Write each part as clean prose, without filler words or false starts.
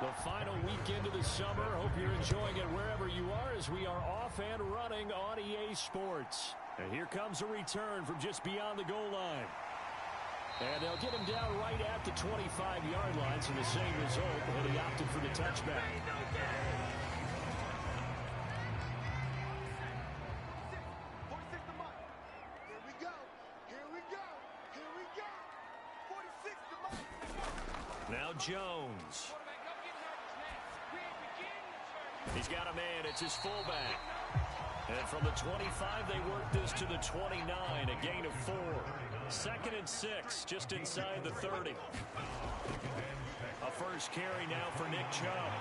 The final weekend of the summer. Hope you're enjoying it wherever you are as we are off and running on EA Sports. And here comes a return from just beyond the goal line. And they'll get him down right at the 25-yard line, so the same result, and he opted for the touchback. Now Jones. He's got a man. It's his fullback. And from the 25, they work this to the 29, a gain of 4. 2nd and 6, just inside the 30. A first carry now for Nick Chubb.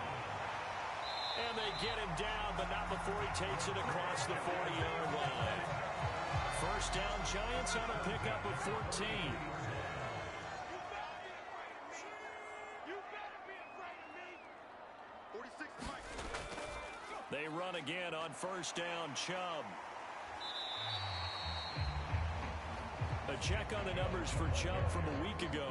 And they get him down, but not before he takes it across the 40-yard line. First down, Giants on a pickup of 14. They run again on first down, Chubb. A check on the numbers for Chubb from a week ago.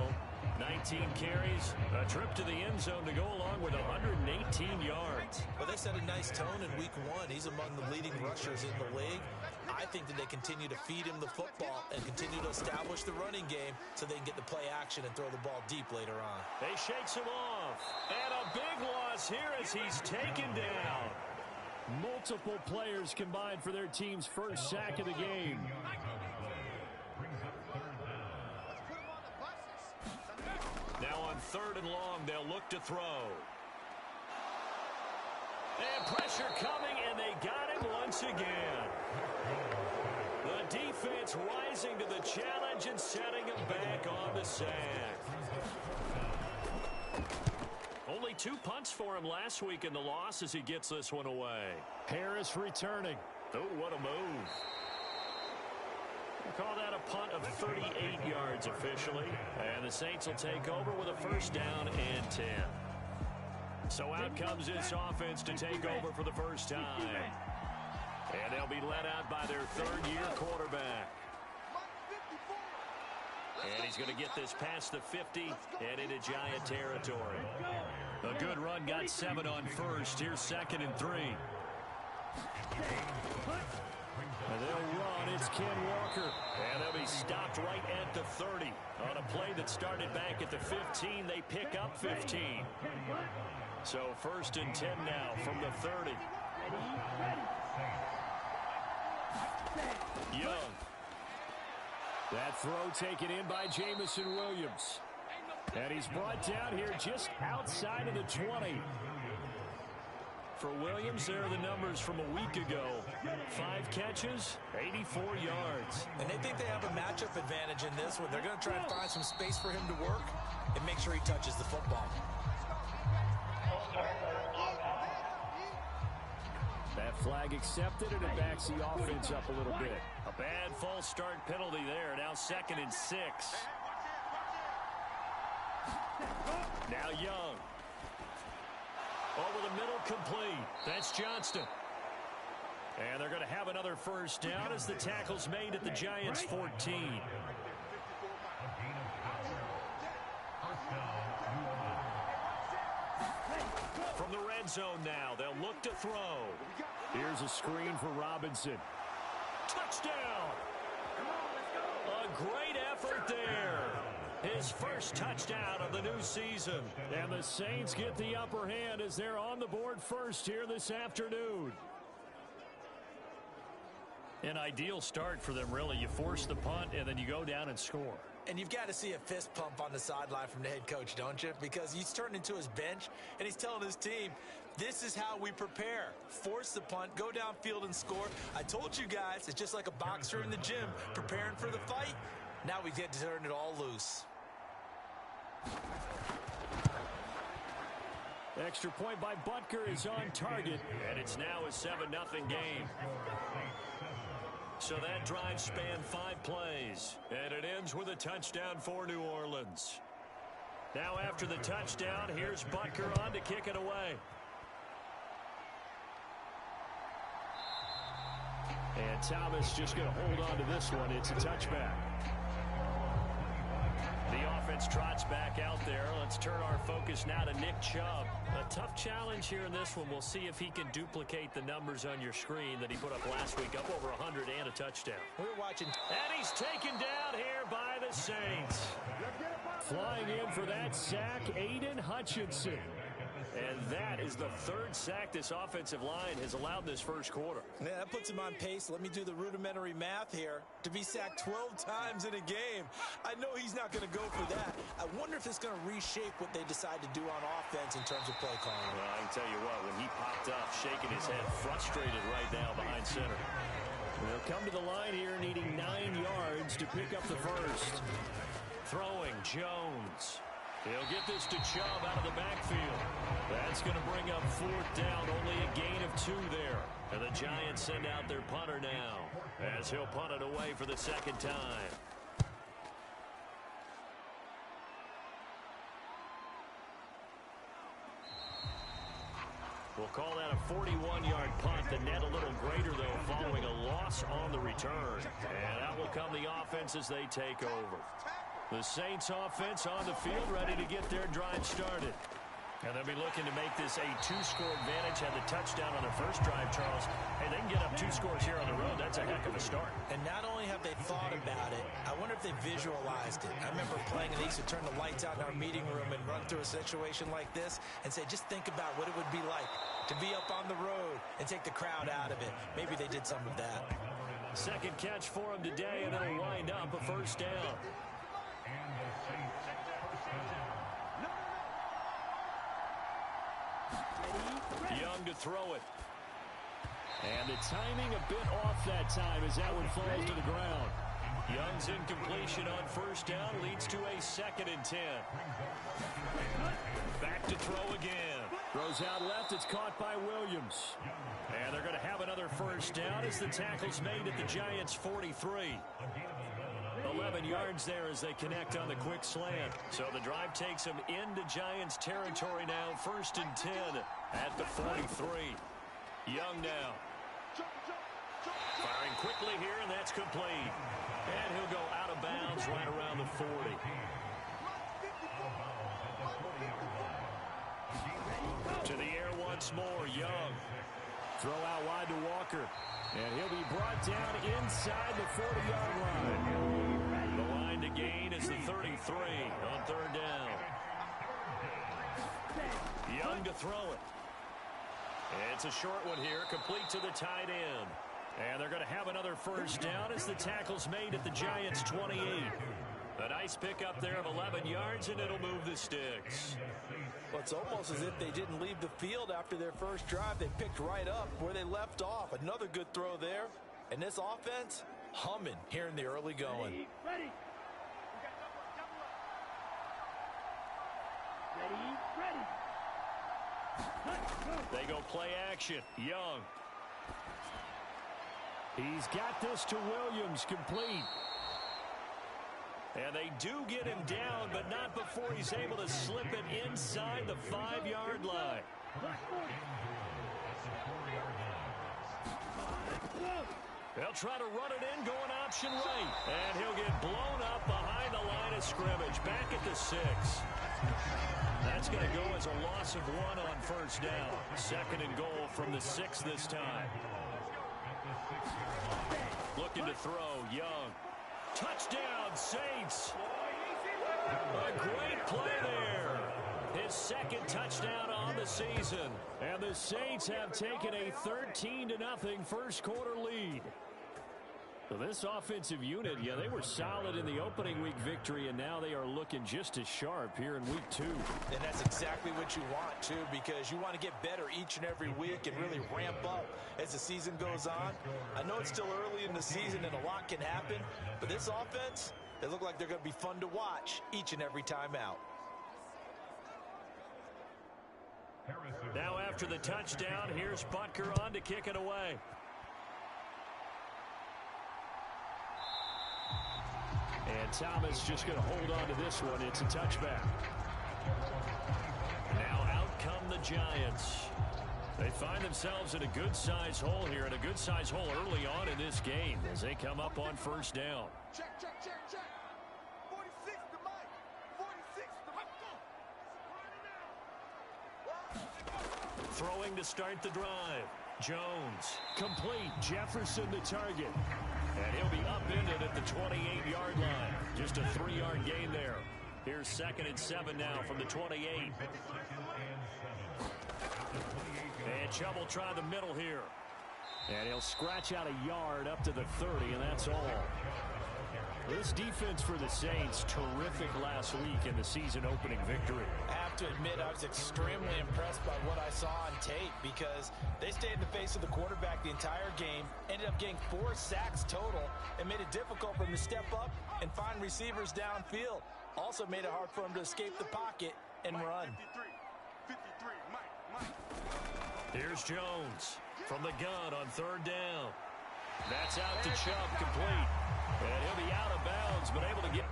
19 carries, a trip to the end zone to go along with 118 yards. Well, they set a nice tone in week 1. He's among the leading rushers in the league. I think that they continue to feed him the football and continue to establish the running game so they can get the play action and throw the ball deep later on. They shakes him off. And a big loss here as he's taken down. Multiple players combined for their team's first sack of the game. Now on 3rd and long, they'll look to throw. And pressure coming, and they got him once again. The defense rising to the challenge and setting him back on the sack. Only 2 punts for him last week in the loss as he gets this one away. Harris returning. Oh, what a move. We'll call that a punt of 38 yards officially. And the Saints will take over with a first down and 10. So out comes this offense to take over for the first time. And they'll be led out by their 3rd-year quarterback. And he's going to get this past the 50 and into Giant territory. A good run, got 7 on first. Here's 2nd and 3. And they'll run. It's Ken Walker. And they'll be stopped right at the 30. On a play that started back at the 15, they pick up 15. So 1st and 10 now from the 30. Young. That throw taken in by Jameson Williams. And he's brought down here just outside of the 20. For Williams, there are the numbers from a week ago. 5 catches, 84 yards. And they think they have a matchup advantage in this one. They're going to try and find some space for him to work and make sure he touches the football. That flag accepted, and it backs the offense up a little bit. A bad false start penalty there. Now 2nd and 6. Now Young. Over the middle, complete. That's Johnston. And they're going to have another first down as the tackle's made at the Giants' 14. From the red zone now, they'll look to throw. Here's a screen for Robinson. Touchdown! A great effort there. His first touchdown of the new season. And the Saints get the upper hand as they're on the board first here this afternoon. An ideal start for them, really. You force the punt, and then you go down and score. And you've got to see a fist pump on the sideline from the head coach, don't you? Because he's turned into his bench, and he's telling his team, this is how we prepare. Force the punt, go downfield and score. I told you guys, it's just like a boxer in the gym preparing for the fight. Now we get to turn it all loose. Extra point by Butker is on target, and it's now a 7-0 game. So that drive spanned 5 plays, and it ends with a touchdown for New Orleans. Now after the touchdown, here's Butker on to kick it away. And Thomas just going to hold on to this one. It's a touchback. The offense offense trots back out there. Let's turn our focus now to Nick Chubb. A tough challenge here in this one. We'll see if he can duplicate the numbers on your screen that he put up last week, up over 100 and a touchdown. We're watching. And he's taken down here by the Saints. Flying in for that sack, Aiden Hutchinson. And that is the third sack this offensive line has allowed this first quarter. Yeah, that puts him on pace. Let me do the rudimentary math here. To be sacked 12 times in a game, I know he's not going to go for that. I wonder if it's going to reshape what they decide to do on offense in terms of play calling. Well, I can tell you what, when he popped up, shaking his head, frustrated right now behind center. They'll come to the line here needing 9 yards to pick up the first. Throwing, Jones. He'll get this to Chubb out of the backfield. That's going to bring up fourth down, only a gain of 2 there. And the Giants send out their punter now, as he'll punt it away for the second time. We'll call that a 41-yard punt. The net a little greater, though, following a loss on the return. And out will come the offense as they take over. The Saints offense on the field, ready to get their drive started. And they'll be looking to make this a 2-score advantage. Had the touchdown on their first drive, Charles. Hey, they can get up 2 scores here on the road. That's a heck of a start. And not only have they thought about it, I wonder if they visualized it. I remember playing, and they used to turn the lights out in our meeting room and run through a situation like this and say, just think about what it would be like to be up on the road and take the crowd out of it. Maybe they did some of that. Second catch for him today, and it'll wind up a first down. Young to throw it. And the timing a bit off that time as that one falls to the ground. Young's incompletion on first down leads to a 2nd and 10. Back to throw again. Throws out left. It's caught by Williams. And they're going to have another first down as the tackle's made at the Giants' 43. 11 yards there as they connect on the quick slant. So the drive takes them into Giants territory now. 1st and 10 at the 43. Young now. Firing quickly here, and that's complete. And he'll go out of bounds right around the 40. To the air once more, Young. Throw out wide to Walker. And he'll be brought down inside the 40-yard line. The line to gain is the 33 on 3rd down. Young to throw it. It's a short one here, complete to the tight end. And they're going to have another first down as the tackle's made at the Giants' 28. A nice pickup there of 11 yards, and it'll move the sticks. Well, it's almost as if they didn't leave the field after their first drive. They picked right up where they left off. Another good throw there. And this offense, humming here in the early going. Ready. They go play action. Young. He's got this to Williams, complete. And they do get him down, but not before he's able to slip it inside the 5-yard line. They'll try to run it in, going option right. And he'll get blown up behind the line of scrimmage, back at the 6. That's going to go as a loss of 1 on first down. 2nd and goal from the 6 this time. Looking to throw, Young. Touchdown, Saints. A great play there. His 2nd touchdown on the season. And the Saints have taken a 13-0 first quarter lead. So this offensive unit, yeah, they were solid in the opening week victory, and now they are looking just as sharp here in week 2. And that's exactly what you want, too, because you want to get better each and every week and really ramp up as the season goes on. I know it's still early in the season and a lot can happen, but this offense, they look like they're going to be fun to watch each and every time out. Now after the touchdown, here's Butker on to kick it away. And Thomas just going to hold on to this one. It's a touchback. Now out come the Giants. They find themselves in a good-sized hole here, and a good-sized hole early on in this game as they come up on first down. Check. 46 to Mike. Throwing to start the drive. Jones, complete. Jefferson the target. And he'll be upended at the 28-yard line. Just a 3-yard gain there. Here's 2nd and 7 now from the 28. And Chubb will try the middle here. And he'll scratch out a yard up to the 30, and that's all. This defense for the Saints, terrific last week in the season-opening victory. I have to admit, I was extremely impressed by what I saw on tape because they stayed in the face of the quarterback the entire game, ended up getting 4 sacks total, and made it difficult for him to step up and find receivers downfield. Also made it hard for him to escape the pocket and run. Here's Jones from the gun on 3rd down. That's out to Chubb, complete. And he'll be out of bounds, but able to get it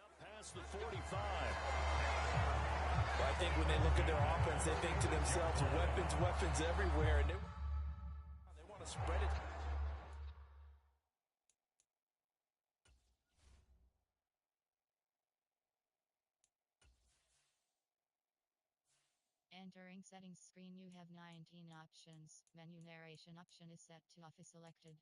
up past the 45. Well, I think when they look at their offense, they think to themselves, weapons everywhere. And they want to spread it. Entering settings screen, you have 19 options. Menu narration option is set to off is selected.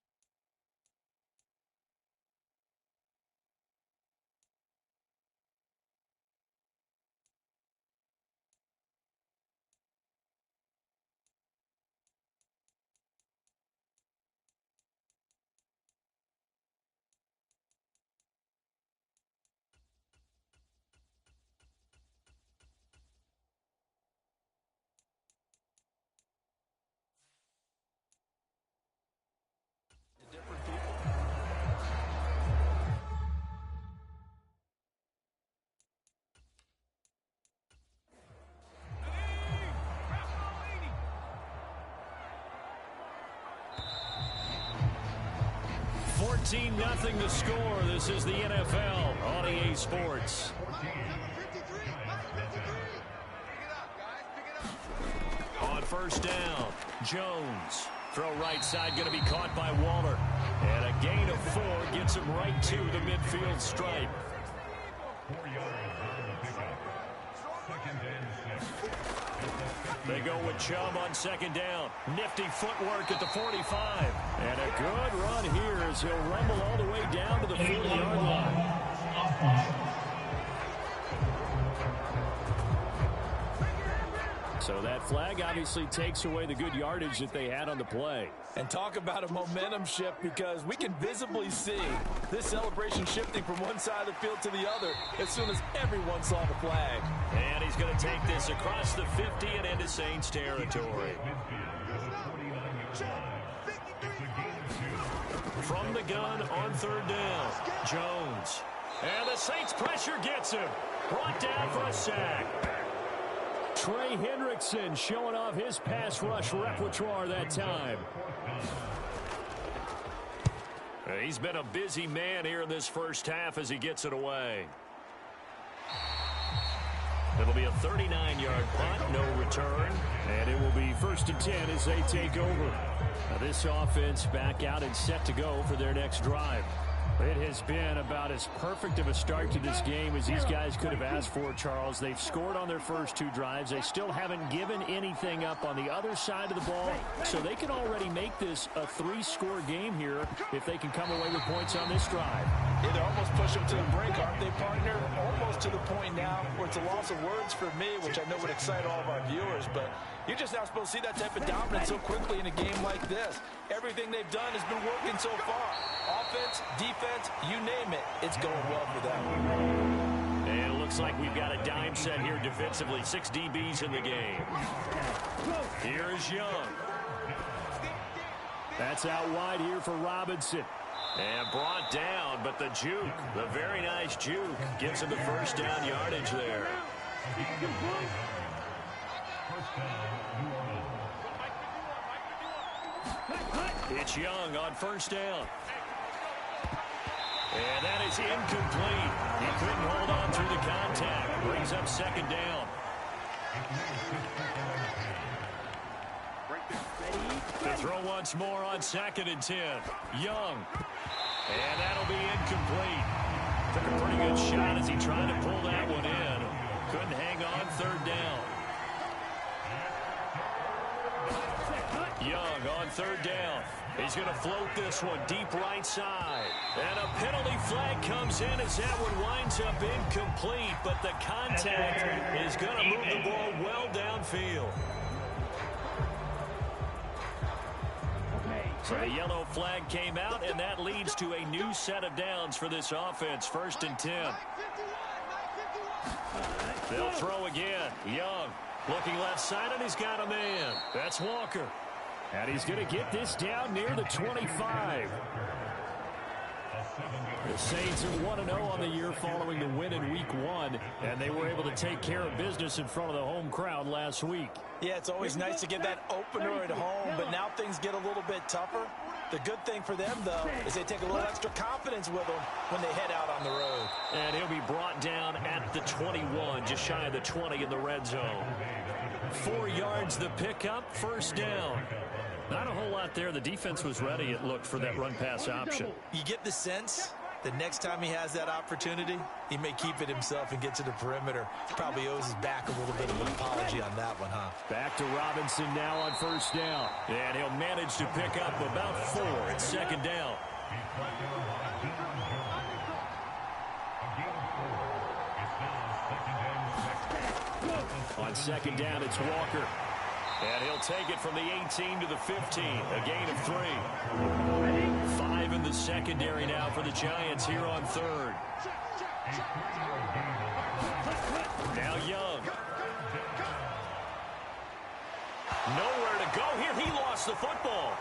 Different people. Nothing to score. This is the NFL on EA Sports. On 1st down, Jones. Throw right side, going to be caught by Waller. And a gain of 4 gets him right to the midfield stripe. They go with Chubb on 2nd down. Nifty footwork at the 45. And a good run here as he'll rumble all the way down to the 40-yard line. So that flag obviously takes away the good yardage that they had on the play. And talk about a momentum shift, because we can visibly see this celebration shifting from one side of the field to the other as soon as everyone saw the flag. And he's going to take this across the 50 and into Saints territory. From the gun on 3rd down, Jones. And the Saints pressure gets him. Brought down for a sack. Trey Hendrickson showing off his pass rush repertoire that time. He's been a busy man here in this first half as he gets it away. It'll be a 39-yard punt, no return, and it will be 1st and 10 as they take over. Now this offense back out and set to go for their next drive. It has been about as perfect of a start to this game as these guys could have asked for, Charles. They've scored on their first 2 drives. They still haven't given anything up on the other side of the ball, so they can already make this a 3-score game here if they can come away with points on this drive. Yeah, they're almost pushing them to the break, aren't they, partner? Almost to the point now where it's a loss of words for me, which I know would excite all of our viewers, but you're just not supposed to see that type of dominance so quickly in a game like this. Everything they've done has been working so far. Offense, defense, you name it, it's going well for them. And it looks like we've got a dime set here defensively. 6 DBs in the game. Here is Young. That's out wide here for Robinson. And brought down, but the juke, the very nice juke, gives him the 1st down yardage there. It's Young on 1st down. And that is incomplete. He couldn't hold on through the contact. Brings up 2nd down. To throw once more on 2nd and 10. Young. And that'll be incomplete. Took a pretty good shot as he tried to pull that one in. Couldn't hang on 3rd down. third down. He's going to float this one deep right side. And a penalty flag comes in as that one winds up incomplete. But the contact is going to move the ball well downfield. So a yellow flag came out, and that leads to a new set of downs for this offense. 1st and 10. They'll throw again. Young looking left side, and he's got a man. That's Walker. And he's going to get this down near the 25. The Saints are 1-0 on the year following the win in Week 1, and they were able to take care of business in front of the home crowd last week. Yeah, it's always nice to get that opener at home, but now things get a little bit tougher. The good thing for them, though, is they take a little extra confidence with them when they head out on the road. And he'll be brought down at the 21, just shy of the 20 in the red zone. 4 yards the pickup, 1st down. Not a whole lot there. The defense was ready, it looked, for that run-pass option. You get the sense the next time he has that opportunity, he may keep it himself and get to the perimeter. Probably owes his back a little bit of an apology on that one, huh? Back to Robinson now on 1st down. And he'll manage to pick up about 4 at 2nd down. On 2nd down, it's Walker. And he'll take it from the 18 to the 15, a gain of 3. 5 in the secondary now for the Giants here on 3rd. Now Young. Nowhere to go here. He lost the football.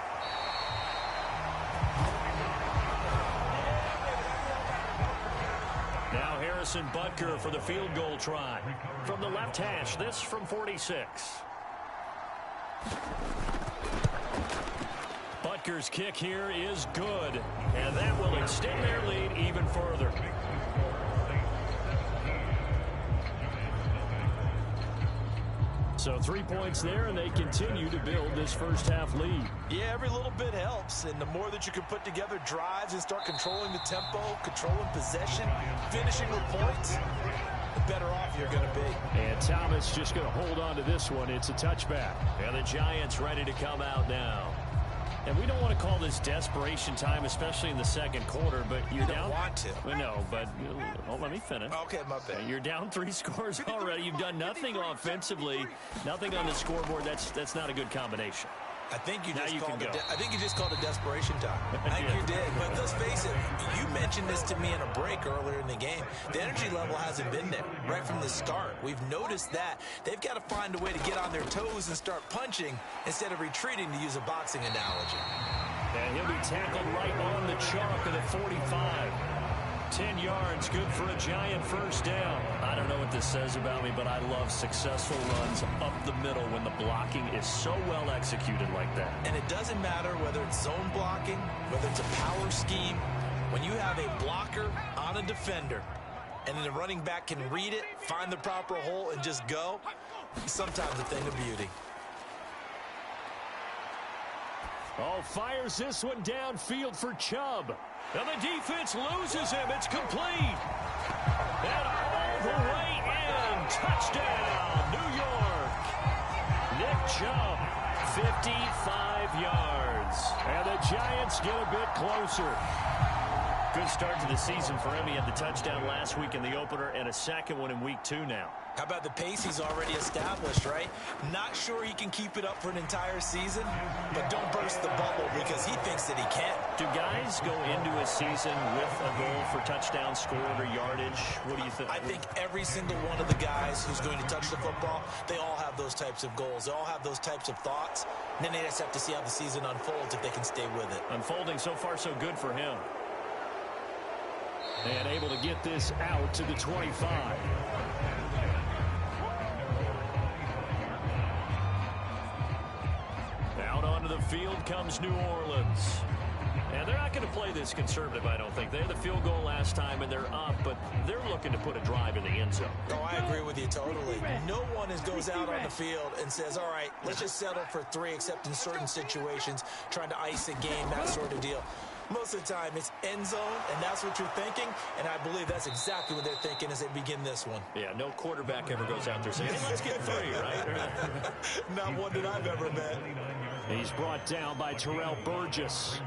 Now Harrison Butker for the field goal try. From the left hash, this from 46. Butker's kick here is good, and that will extend their lead even further. So 3 points there, and they continue to build this first-half lead. Yeah, every little bit helps, and the more that you can put together drives and start controlling the tempo, controlling possession, finishing with points, the better off you're going to be. And Thomas just going to hold on to this one. It's a touchback. And the Giants ready to come out now. And we don't want to call this desperation time, especially in the second quarter, but you're down. You don't want to. No, but let me finish. Okay, my bad. You're down 3 scores already. You've done nothing offensively, nothing on the scoreboard. That's not a good combination. I think you just called it desperation time. I think you did. But let's face it, you mentioned this to me in a break earlier in the game. The energy level hasn't been there right from the start. We've noticed that. They've got to find a way to get on their toes and start punching instead of retreating, to use a boxing analogy. And he'll be tackled right on the chalk of the 45. 10 yards, good for a Giant first down. I don't know what this says about me, but I love successful runs up the middle when the blocking is so well executed like that. And it doesn't matter whether it's zone blocking, whether it's a power scheme. When you have a blocker on a defender, and then the running back can read it, find the proper hole, and just go, sometimes a thing of beauty. Oh, fires this one downfield for Chubb. And the defense loses him. It's complete. And all the way in. Touchdown, New York. Nick Chubb, 55 yards. And the Giants get a bit closer. Good start to the season for him. He had the touchdown last week in the opener and a second one in Week 2 now. How about the pace he's already established, right? Not sure he can keep it up for an entire season, but don't burst the bubble because he thinks that he can. Do guys go into a season with a goal for touchdown scored or yardage? What do you think? I think every single one of the guys who's going to touch the football, they all have those types of goals. They all have those types of thoughts. And then they just have to see how the season unfolds if they can stay with it. Unfolding so far so good for him. And able to get this out to the 25. Out onto the field comes New Orleans. And they're not going to play this conservative, I don't think. They had the field goal last time, and they're up, but they're looking to put a drive in the end zone. Oh, I agree with you totally. No one goes out on the field and says, all right, let's just settle for 3, except in certain situations, trying to ice a game, that sort of deal. Most of the time, it's end zone, and that's what you're thinking, and I believe that's exactly what they're thinking as they begin this one. Yeah, no quarterback ever goes out there saying, hey, let's get 3, right? Not one that I've ever met. He's brought down by Terrell Burgess.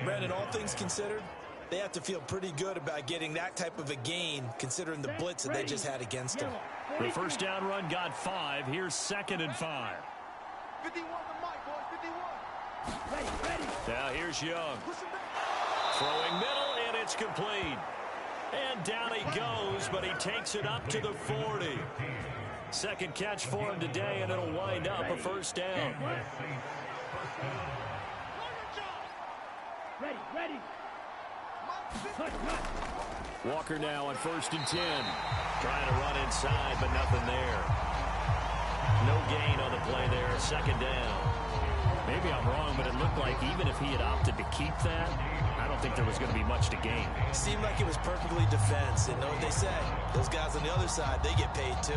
Brandon, all things considered, they have to feel pretty good about getting that type of a gain, considering the blitz that they just had against them. The first down run got 5. Here's 2nd and 5. 51 to Mike, boys, 51. Ready. Now here's Young. Throwing middle, and it's complete. And down he goes, but he takes it up to the 40. Second catch for him today, and it'll wind up a first down. Ready. Walker now on 1st and 10. Trying to run inside, but nothing there. No gain on the play there. 2nd down. Maybe I'm wrong, but it looked like even if he had opted to keep that, I don't think there was going to be much to gain. Seemed like it was perfectly defense. And know what they say? Those guys on the other side, they get paid too.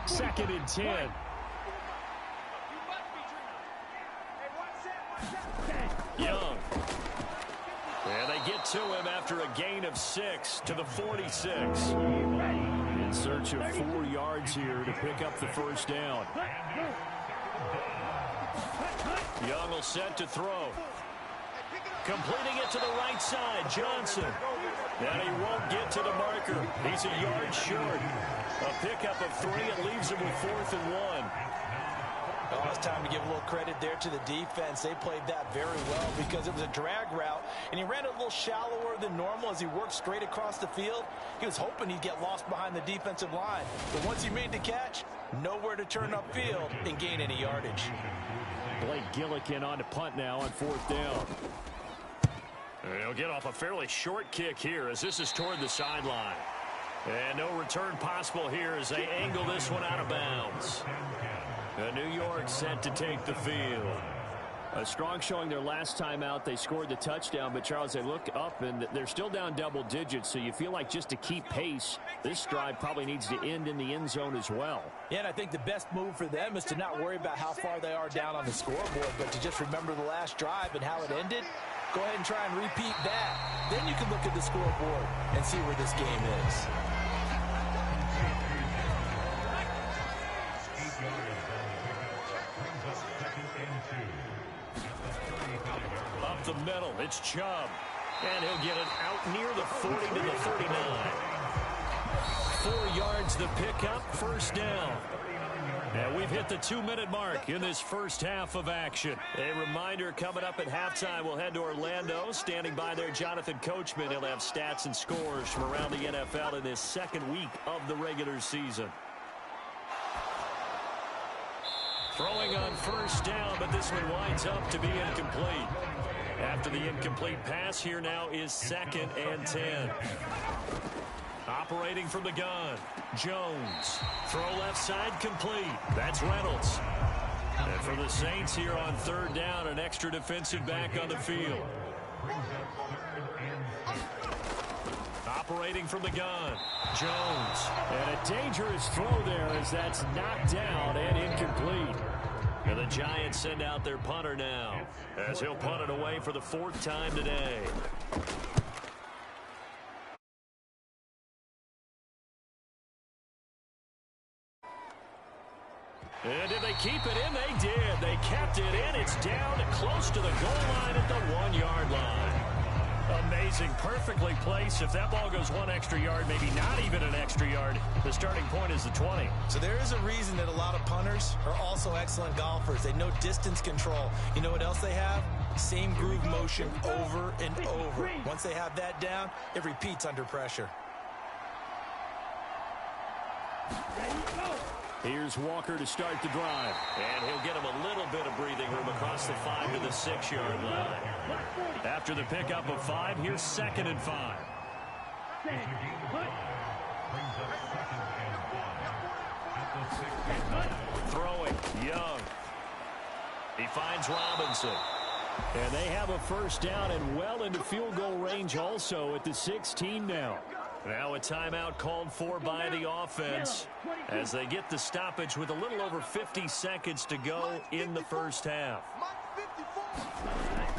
2nd and 10. Young. And they get to him after a gain of 6 to the 46. In search of 4 yards here to pick up the first down. Young will set to throw. Completing it to the right side, Johnson. And he won't get to the marker. He's a yard short. A pickup of 3. It leaves him with 4th and 1. Oh, it's time to give a little credit there to the defense. They played that very well because it was a drag route, and he ran it a little shallower than normal as he worked straight across the field. He was hoping he'd get lost behind the defensive line. But once he made the catch, nowhere to turn upfield and gain any yardage. Blake Gillikin on to punt now on 4th down. He'll get off a fairly short kick here as this is toward the sideline. And no return possible here as they angle this one out of bounds. New York set to take the field. A strong showing their last time out. They scored the touchdown, but Charles, they look up and they're still down double digits, so you feel like just to keep pace, this drive probably needs to end in the end zone as well. Yeah, and I think the best move for them is to not worry about how far they are down on the scoreboard, but to just remember the last drive and how it ended. Go ahead and try and repeat that. Then you can look at the scoreboard and see where this game is. Up the middle, it's Chubb. And he'll get it out near the 40 to the 39. 4 yards the pickup, first down. And we've hit the 2-minute mark in this first half of action. A reminder, coming up at halftime, we'll head to Orlando. Standing by there, Jonathan Coachman. He'll have stats and scores from around the NFL in this second week of the regular season. Throwing on first down, but this one winds up to be incomplete. After the incomplete pass, here now is 2nd and 10. Operating from the gun, Jones. Throw left side complete. That's Reynolds. And for the Saints here on 3rd down, an extra defensive back on the field. Operating from the gun, Jones. And a dangerous throw there as that's knocked down and incomplete. And the Giants send out their punter now as he'll punt it away for the 4th time today. And did they keep it in? They did. They kept it in. It's down close to the goal line at the 1-yard line. Amazing. Perfectly placed. If that ball goes 1 extra yard, maybe not even an extra yard, the starting point is the 20. So there is a reason that a lot of punters are also excellent golfers. They know distance control. You know what else they have? Same groove motion over and over. Once they have that down, it repeats under pressure. Here's Walker to start the drive. And he'll get him a little bit of breathing room across the 5 to the 6-yard line. After the pickup of 5, here's 2nd and 5. Throwing, Young. He finds Robinson. And they have a first down and well into field goal range also at the 16 now. Now a timeout called for by the offense as they get the stoppage with a little over 50 seconds to go in the first half.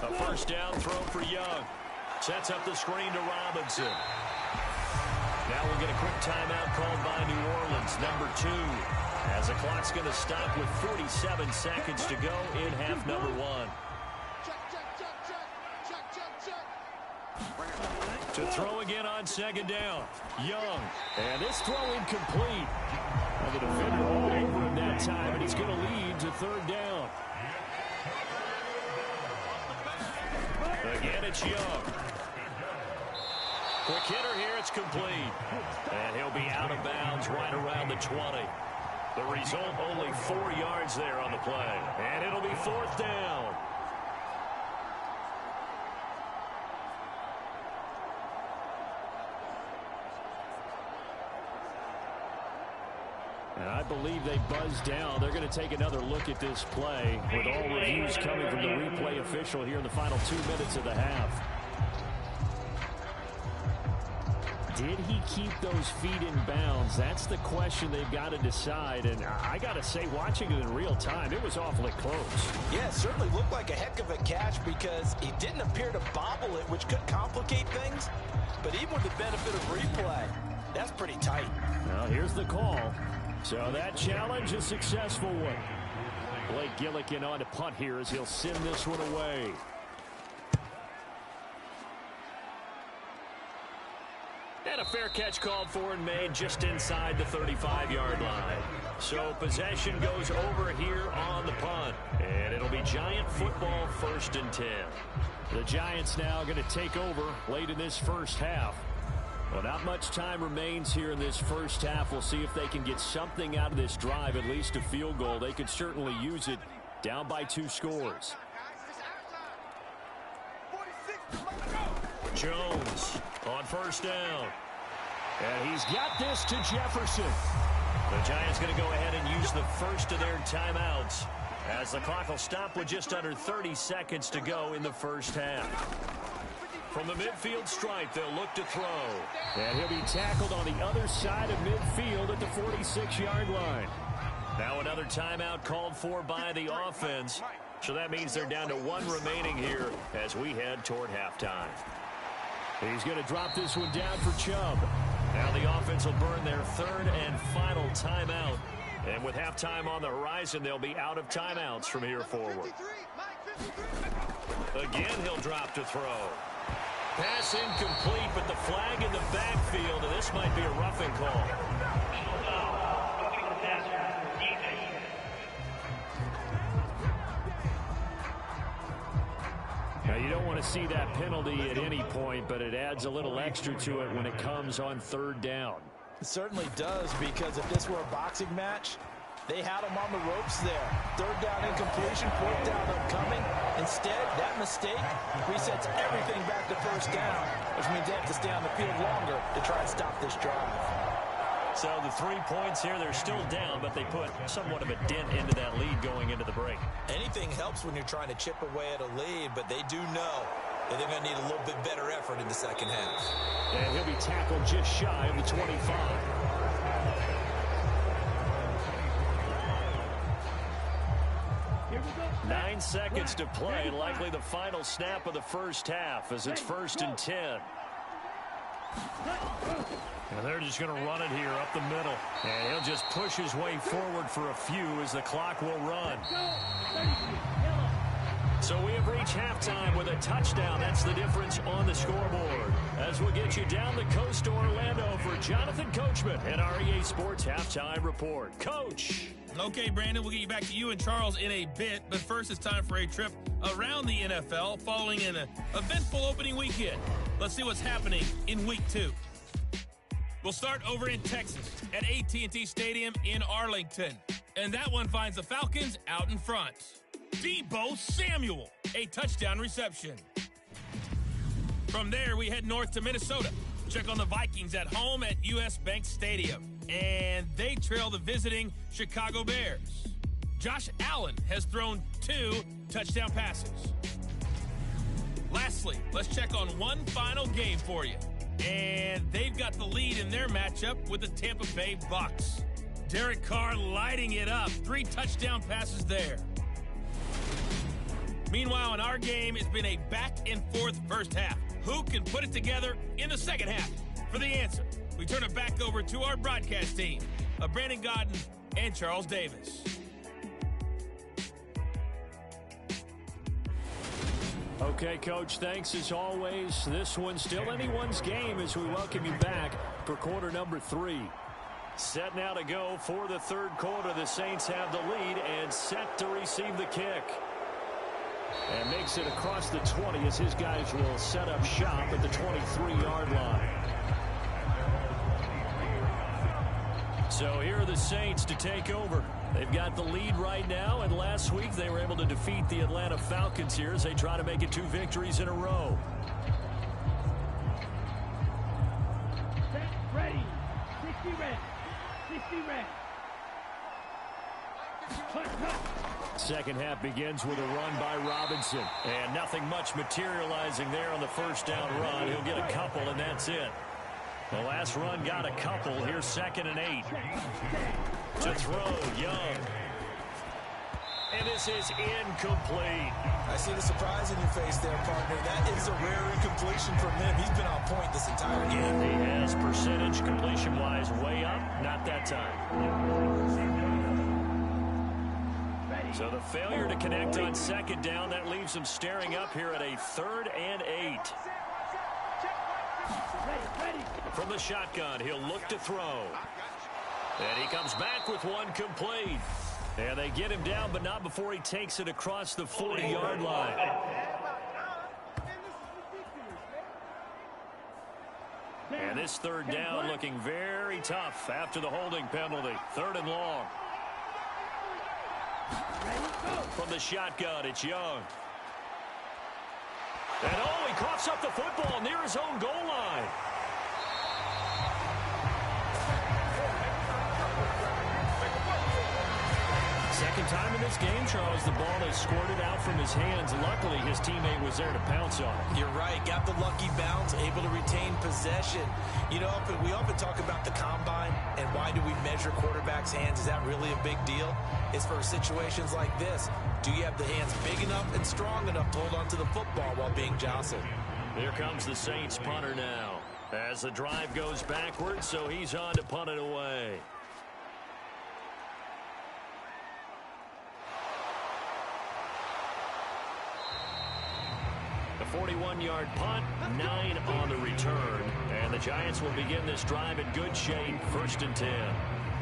A first down throw for Young. Sets up the screen to Robinson. Now we'll get a quick timeout called by New Orleans, number 2. As the clock's going to stop with 47 seconds to go in half number 1. To throw again on second down. Young. And this throw incomplete. And the defender all over him that time, and he's going to lead to third down. Again, it's Young. Quick hitter here, it's complete. And he'll be out of bounds right around the 20. The result, only 4 yards there on the play. And it'll be fourth down. And I believe they buzzed down. They're going to take another look at this play with all reviews coming from the replay official here in the final 2 minutes of the half. Did he keep those feet in bounds? That's the question they've got to decide. And I got to say, watching it in real time, it was awfully close. Yeah, it certainly looked like a heck of a catch because he didn't appear to bobble it, which could complicate things. But even with the benefit of replay, that's pretty tight. Now, here's the call. So that challenge, a successful one. Blake Gillikin on to punt here as he'll send this one away. And a fair catch called for and made just inside the 35-yard line. So possession goes over here on the punt. And it'll be Giant football, 1st and 10. The Giants now going to take over late in this first half. Well, not much time remains here in this first half. We'll see if they can get something out of this drive, at least a field goal. They could certainly use it down by 2 scores. Jones on first down. And he's got this to Jefferson. The Giants going to go ahead and use the first of their timeouts as the clock will stop with just under 30 seconds to go in the first half. From the midfield stripe, they'll look to throw. And he'll be tackled on the other side of midfield at the 46-yard line. Now another timeout called for by the offense. So that means they're down to 1 remaining here as we head toward halftime. He's going to drop this one down for Chubb. Now the offense will burn their 3rd and final timeout. And with halftime on the horizon, they'll be out of timeouts from here forward. Again, he'll drop to throw. Pass incomplete, but the flag in the backfield, and this might be a roughing call. Now, you don't want to see that penalty at any point, but it adds a little extra to it when it comes on 3rd down. It certainly does, because if this were a boxing match, they had him on the ropes there. 3rd down incompletion, 4th down upcoming. Instead, that mistake resets everything back to 1st down, which means they have to stay on the field longer to try and stop this drive. So the 3 points here, they're still down, but they put somewhat of a dent into that lead going into the break. Anything helps when you're trying to chip away at a lead, but they do know that they're going to need a little bit better effort in the second half. And he'll be tackled just shy of the 25. 9 seconds to play, likely the final snap of the first half as it's 1st and 10. And they're just going to run it here up the middle. And he'll just push his way forward for a few as the clock will run. So we have reached halftime with a touchdown. That's the difference on the scoreboard. As we'll get you down the coast to Orlando for Jonathan Coachman and our EA Sports Halftime Report. Coach. Okay, Brandon, we'll get you back to you and Charles in a bit. But first, it's time for a trip around the NFL following an eventful opening weekend. Let's see what's happening in Week 2. We'll start over in Texas at AT&T Stadium in Arlington. And that one finds the Falcons out in front. Deebo Samuel, a touchdown reception. From there, we head north to Minnesota. Check on the Vikings at home at US Bank Stadium. And they trail the visiting Chicago Bears. Josh Allen has thrown 2 touchdown passes. Lastly, let's check on one final game for you. And they've got the lead in their matchup with the Tampa Bay Bucks. Derek Carr lighting it up. 3 touchdown passes there. Meanwhile, in our game, it's been a back-and-forth first half. Who can put it together in the second half? For the answer, we turn it back over to our broadcast team of Brandon Gaudin and Charles Davis. Okay, Coach, thanks as always. This one's still anyone's game as we welcome you back for quarter number 3. Set now to go for the third quarter. The Saints have the lead and set to receive the kick. And makes it across the 20 as his guys will set up shop at the 23-yard line. So here are the Saints to take over. They've got the lead right now, and last week they were able to defeat the Atlanta Falcons here as they try to make it 2 victories in a row. Ready. 60 red. 60 red. Second half begins with a run by Robinson. And nothing much materializing there on the first down run. He'll get a couple, and that's it. The last run got a couple. Here's 2nd and 8. To throw, Young. And this is incomplete. I see the surprise in your face there, partner. That is a rare incompletion from him. He's been on point this entire game. He has percentage completion-wise way up. Not that time. So the failure to connect on 2nd down, that leaves him staring up here at a 3rd and 8. From the shotgun, he'll look to throw. And he comes back with one complete. And they get him down, but not before he takes it across the 40-yard line. And this 3rd down looking very tough after the holding penalty. 3rd and long. From the shotgun, it's Young. And oh, he coughs up the football near his own goal line. Second time in this game, Charles, the ball has squirted out from his hands. Luckily, his teammate was there to pounce on it. You're right. Got the lucky bounce, able to retain possession. You know, we often talk about the combine and why do we measure quarterbacks' hands. Is that really a big deal? It's for situations like this. Do you have the hands big enough and strong enough to hold onto the football while being jostled? Here comes the Saints punter now. As the drive goes backwards, so he's on to punt it away. The 41-yard punt, 9 on the return. And the Giants will begin this drive in good shape, 1st and 10.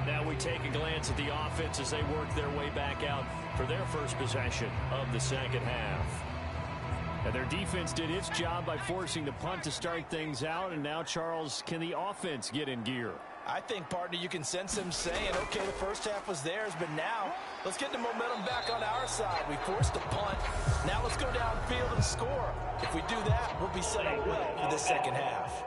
Now we take a glance at the offense as they work their way back out for their first possession of the second half. And their defense did its job by forcing the punt to start things out. And now, Charles, can the offense get in gear? I think, partner, you can sense him saying, okay, the first half was theirs, but now let's get the momentum back on our side. We forced a punt. Now let's go downfield and score. If we do that, we'll be set up well for the second half.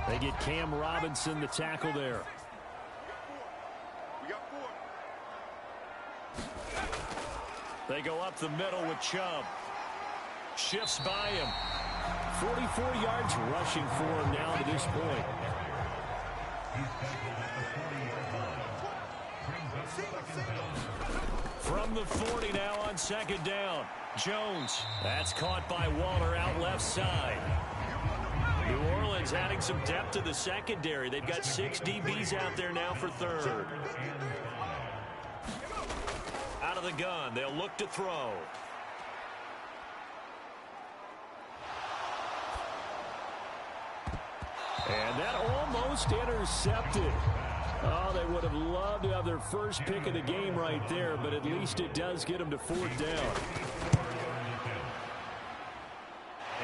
They get Cam Robinson, the tackle there. They go up the middle with Chubb. Shifts by him. 44 yards rushing for him now to this point. From the 40 now on 2nd down. Jones. That's caught by Waller out left side. New Orleans adding some depth to the secondary. They've got 6 DBs out there now for 3rd. Out of the gun. They'll look to throw. And that almost intercepted. Oh, they would have loved to have their first pick of the game right there, but at least it does get them to 4th down.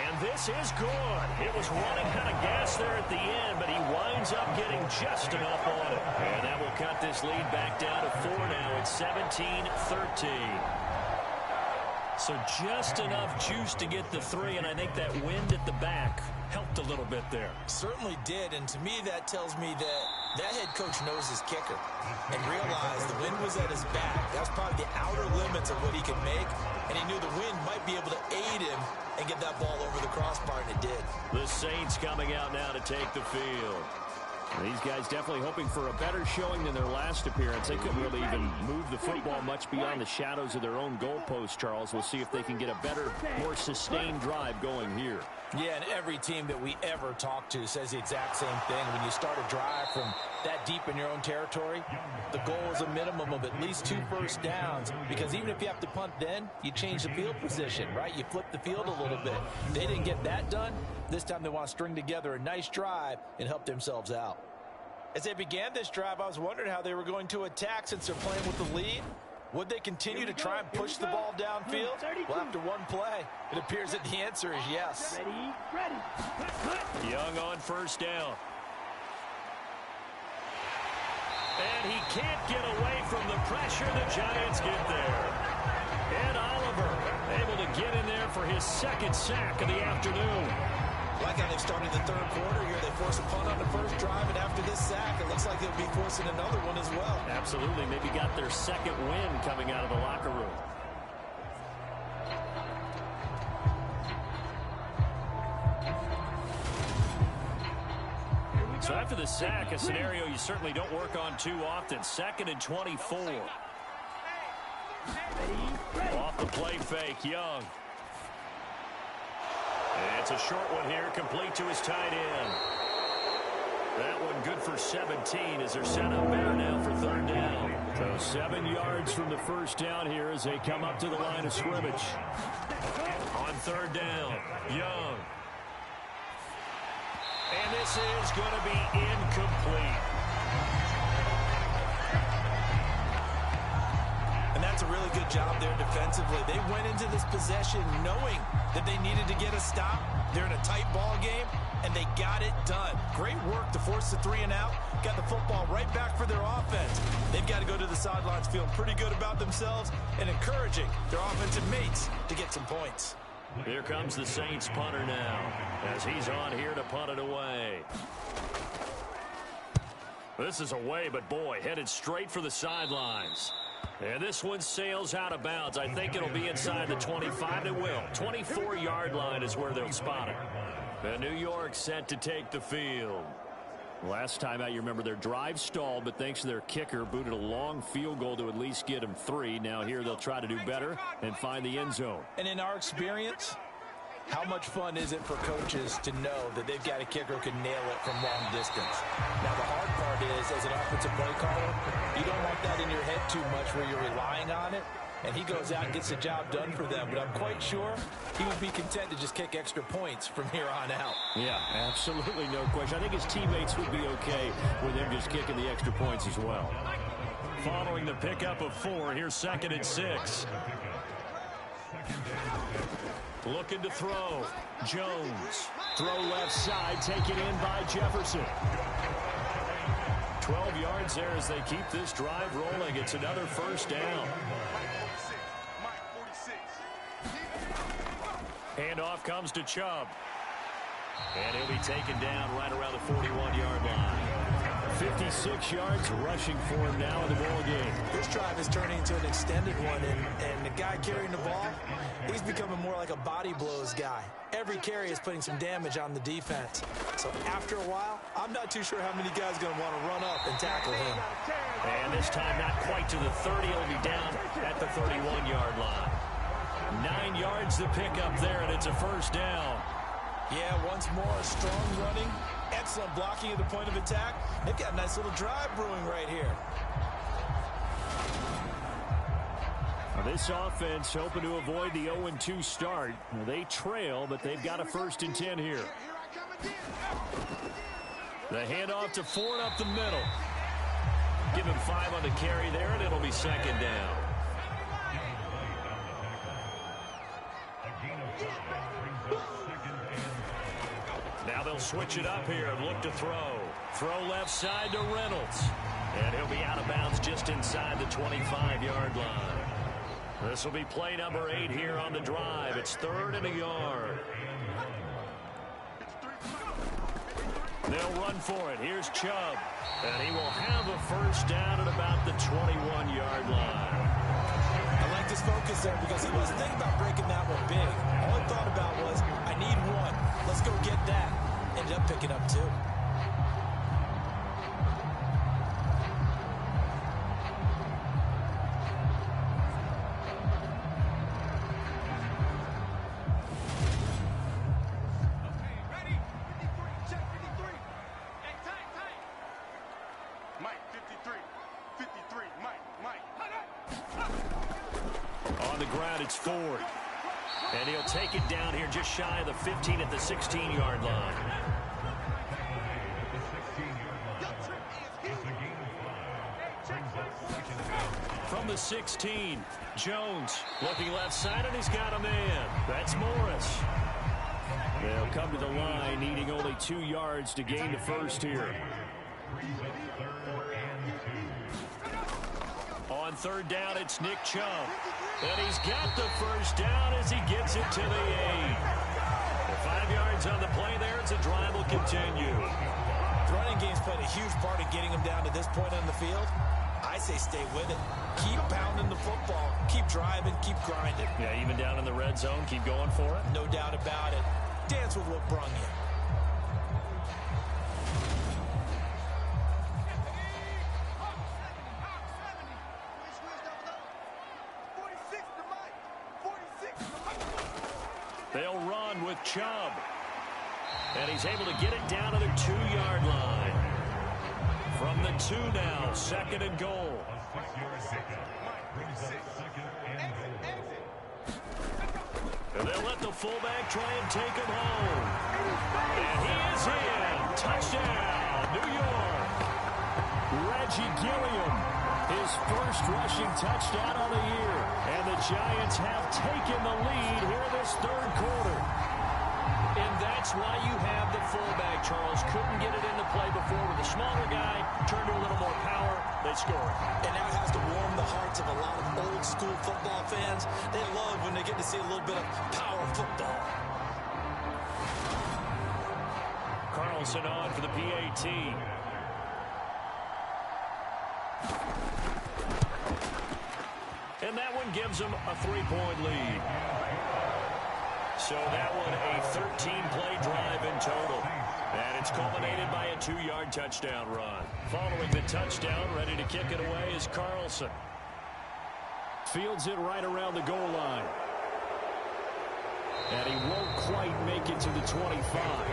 And this is good. It was running kind of gas there at the end, but he winds up getting just enough on it. And that will cut this lead back down to 4 now. It's 17-13. So just enough juice to get the 3, and I think that wind at the back helped a little bit there. Certainly did, and to me that tells me that head coach knows his kicker and realized the wind was at his back. That was probably the outer limits of what he could make, and he knew the wind might be able to aid him and get that ball over the crossbar, and it did. The Saints coming out now to take the field. These guys definitely hoping for a better showing than their last appearance. They couldn't really even move the football much beyond the shadows of their own goalpost, Charles. We'll see if they can get a better, more sustained drive going here. Yeah, and every team that we ever talk to says the exact same thing. When you start a drive from that deep in your own territory, the goal is a minimum of at least 2 first downs, because even if you have to punt then, you change the field position, right? You flip the field a little bit. They didn't get that done. This time they want to string together a nice drive and help themselves out. As they began this drive, I was wondering how they were going to attack since they're playing with the lead. Would they continue to try and push the ball downfield? Well, after one play, it appears that the answer is yes. Young on first down. And he can't get away from the pressure. The Giants get there. Ed Oliver able to get in there for his second sack of the afternoon. Like how they've started the third quarter here. They force a punt on the first drive, and after this sack, it looks like they'll be forcing another one as well. Absolutely. Maybe got their second win coming out of the locker room. So after the sack, a scenario you certainly don't work on too often. 2nd and 24. Off the play fake, Young. And it's a short one here, complete to his tight end. That one good for 17 as they're set up better now for third down. So 7 yards from the first down here as they come up to the line of scrimmage. On third down, Young. And this is going to be incomplete. And that's a really good job there defensively. They went into this possession knowing that they needed to get a stop. They're in a tight ball game, and they got it done. Great work to force the 3 and out. Got the football right back for their offense. They've got to go to the sidelines feeling pretty good about themselves and encouraging their offensive mates to get some points. Here comes the Saints punter now as he's on here to punt it away. This is away, but boy, headed straight for the sidelines. And this one sails out of bounds. I think it'll be inside the 25. It will. 24-yard line is where they'll spot it. And New York set to take the field. Last time out, you remember their drive stalled, but thanks to their kicker, booted a long field goal to at least get them 3. Now here they'll try to do better and find the end zone. And in our experience, how much fun is it for coaches to know that they've got a kicker who can nail it from long distance? Now, the hard part is, as an offensive play caller, you don't want that in your head too much where you're relying on it. And he goes out and gets the job done for them. But I'm quite sure he would be content to just kick extra points from here on out. Yeah, absolutely no question. I think his teammates would be okay with him just kicking the extra points as well. Following the pickup of 4, here's 2nd and 6. Looking to throw. Jones. Throw left side, taken in by Jefferson. 12 yards there as they keep this drive rolling. It's another first down. Handoff comes to Chubb. And he'll be taken down right around the 41-yard line. 56 yards rushing for him now in the ball game. This drive is turning into an extended one, and the guy carrying the ball, he's becoming more like a body blows guy. Every carry is putting some damage on the defense. So after a while, I'm not too sure how many guys are going to want to run up and tackle him. And this time not quite to the 30. He'll be down at the 31-yard line. 9 yards to pick up there, and it's a first down. Yeah, once more, strong running, excellent blocking at the point of attack. They've got a nice little drive brewing right here. This offense hoping to avoid the 0-2 start. They trail, but they've got a 1st and 10 here. The handoff to Ford up the middle. Give him 5 on the carry there, and it'll be 2nd down. Now they'll switch it up here and look to throw. Throw left side to Reynolds. And he'll be out of bounds just inside the 25-yard line. This will be play number 8 here on the drive. It's 3rd and a yard. They'll run for it. Here's Chubb. And he will have a first down at about the 21-yard line. I like this focus there because he wasn't thinking about breaking that one big. All he thought about was, I need 1. Let's go get that. Ended up picking up 2. ground. It's Ford. And he'll take it down here just shy of the 15 at the 16-yard line. From the 16, Jones looking left side, and he's got a man. That's Morris. They'll come to the line, needing only 2 yards to gain the first here. On third down, it's Nick Chubb. And he's got the first down as he gets it to the 8. 5 yards on the play there as the drive will continue. The running game's played a huge part in getting him down to this point on the field. I say stay with it. Keep pounding the football. Keep driving. Keep grinding. Yeah, even down in the red zone, keep going for it. No doubt about it. Dance with what brung you. They'll run with Chubb. And he's able to get it down to the 2-yard line. From the 2 now, 2nd and goal. And they'll let the fullback try and take him home. And he is in. Touchdown, New York. Reggie Gilliam, his first rushing touchdown of the year. And the Giants have taken the lead here in this third quarter. And that's why you have the fullback, Charles. Couldn't get it into play before with a smaller guy. Turned to a little more power. They score. And now it has to warm the hearts of a lot of old-school football fans. They love when they get to see a little bit of power football. Carlson on for the PAT. And that one gives them a 3-point lead. So that one a 13-play drive in total. And it's culminated by a 2-yard touchdown run. Following the touchdown, ready to kick it away is Carlson. Fields it right around the goal line. And he won't quite make it to the 25.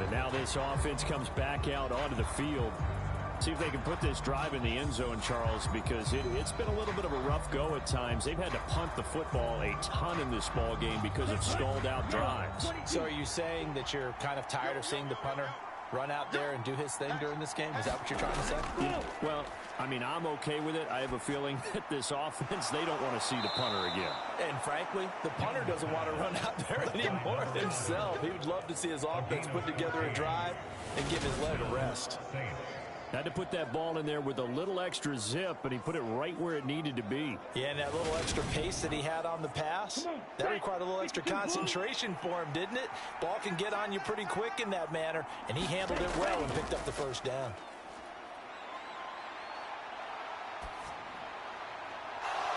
And now this offense comes back out onto the field. See if they can put this drive in the end zone, Charles, because it's been a little bit of a rough go at times. They've had to punt the football a ton in this ball game because of stalled out drives. So are you saying that you're kind of tired of seeing the punter run out there and do his thing during this game? Is that what you're trying to say? Well, I mean, I'm okay with it. I have a feeling that this offense, they don't want to see the punter again. And frankly, the punter doesn't want to run out there anymore himself. He would love to see his offense put together a drive and give his leg a rest. Had to put that ball in there with a little extra zip, but he put it right where it needed to be. Yeah, and that little extra pace that he had on the pass, that required a little extra concentration for him, didn't it? Ball can get on you pretty quick in that manner, and he handled it well and picked up the first down.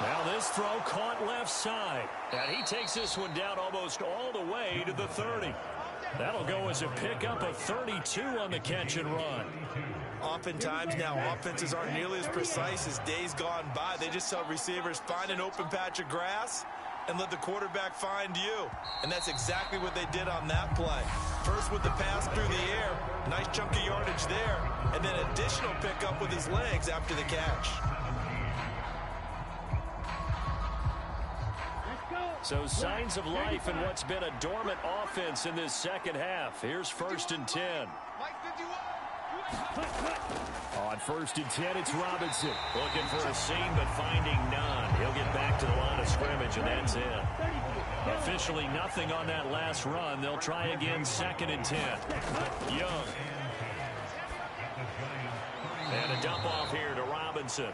Now this throw caught left side, and he takes this one down almost all the way to the 30. That'll go as a pickup of 32 on the catch and run. Oftentimes now offenses aren't nearly as precise as days gone by. They just tell receivers, find an open patch of grass and let the quarterback find you. And that's exactly what they did on that play. First with the pass through the air, nice chunk of yardage there, and then additional pickup with his legs after the catch. So signs of life in what's been a dormant offense in this second half. Here's 1st and 10. On 1st and 10, it's Robinson. Looking for a seam, but finding none. He'll get back to the line of scrimmage, and that's it. Officially nothing on that last run. They'll try again, 2nd and 10. Young. And a dump off here to Robinson.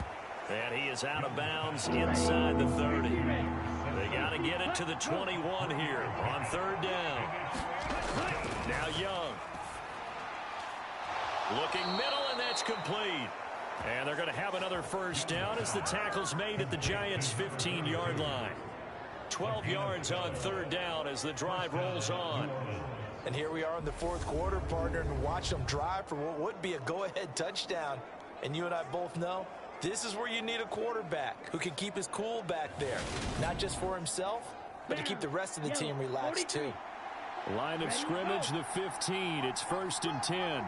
And he is out of bounds inside the 30. They got to get it to the 21 here on 3rd down. Now Young. Looking middle, and that's complete. And they're going to have another first down as the tackle's made at the Giants' 15-yard line. 12 yards on 3rd down as the drive rolls on. And here we are in the 4th quarter, partner, and watch them drive for what would be a go-ahead touchdown. And you and I both know this is where you need a quarterback who can keep his cool back there. Not just for himself, but to keep the rest of the team relaxed too. Line of scrimmage, the 15. It's 1st and 10.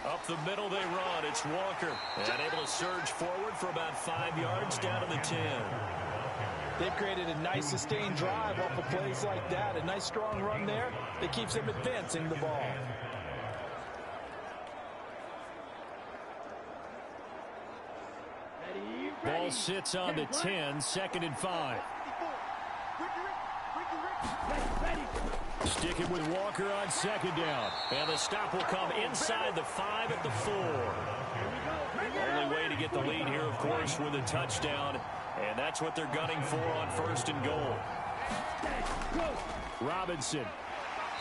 Up the middle they run. It's Walker. And able to surge forward for about 5 yards down to the 10. They've created a nice sustained drive off of plays like that. A nice strong run there that keeps them advancing the ball. Ball sits on the 10, 2nd and 5. Sticking with Walker on 2nd down. And the stop will come inside the 5 at the 4. Only way to get the lead here, of course, with a touchdown. And that's what they're gunning for on 1st and goal. Robinson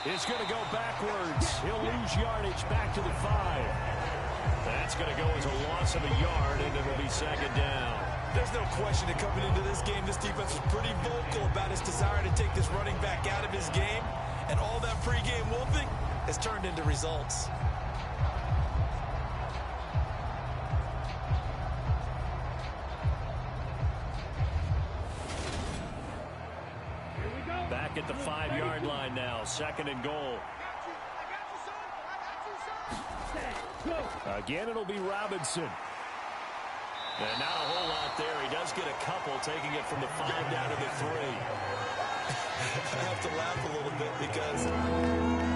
is going to go backwards. He'll lose yardage back to the 5. That's going to go as a loss of a yard, and it'll be 2nd down. There's no question that coming into this game, this defense was pretty vocal about its desire to take this running back out of his game. And all that pregame wolfing has turned into results. Back at the 5-yard line now, 2nd and goal. Again, it'll be Robinson. And not a whole lot there. He does get a couple, taking it from the 5 down to the 3. I have to laugh a little bit because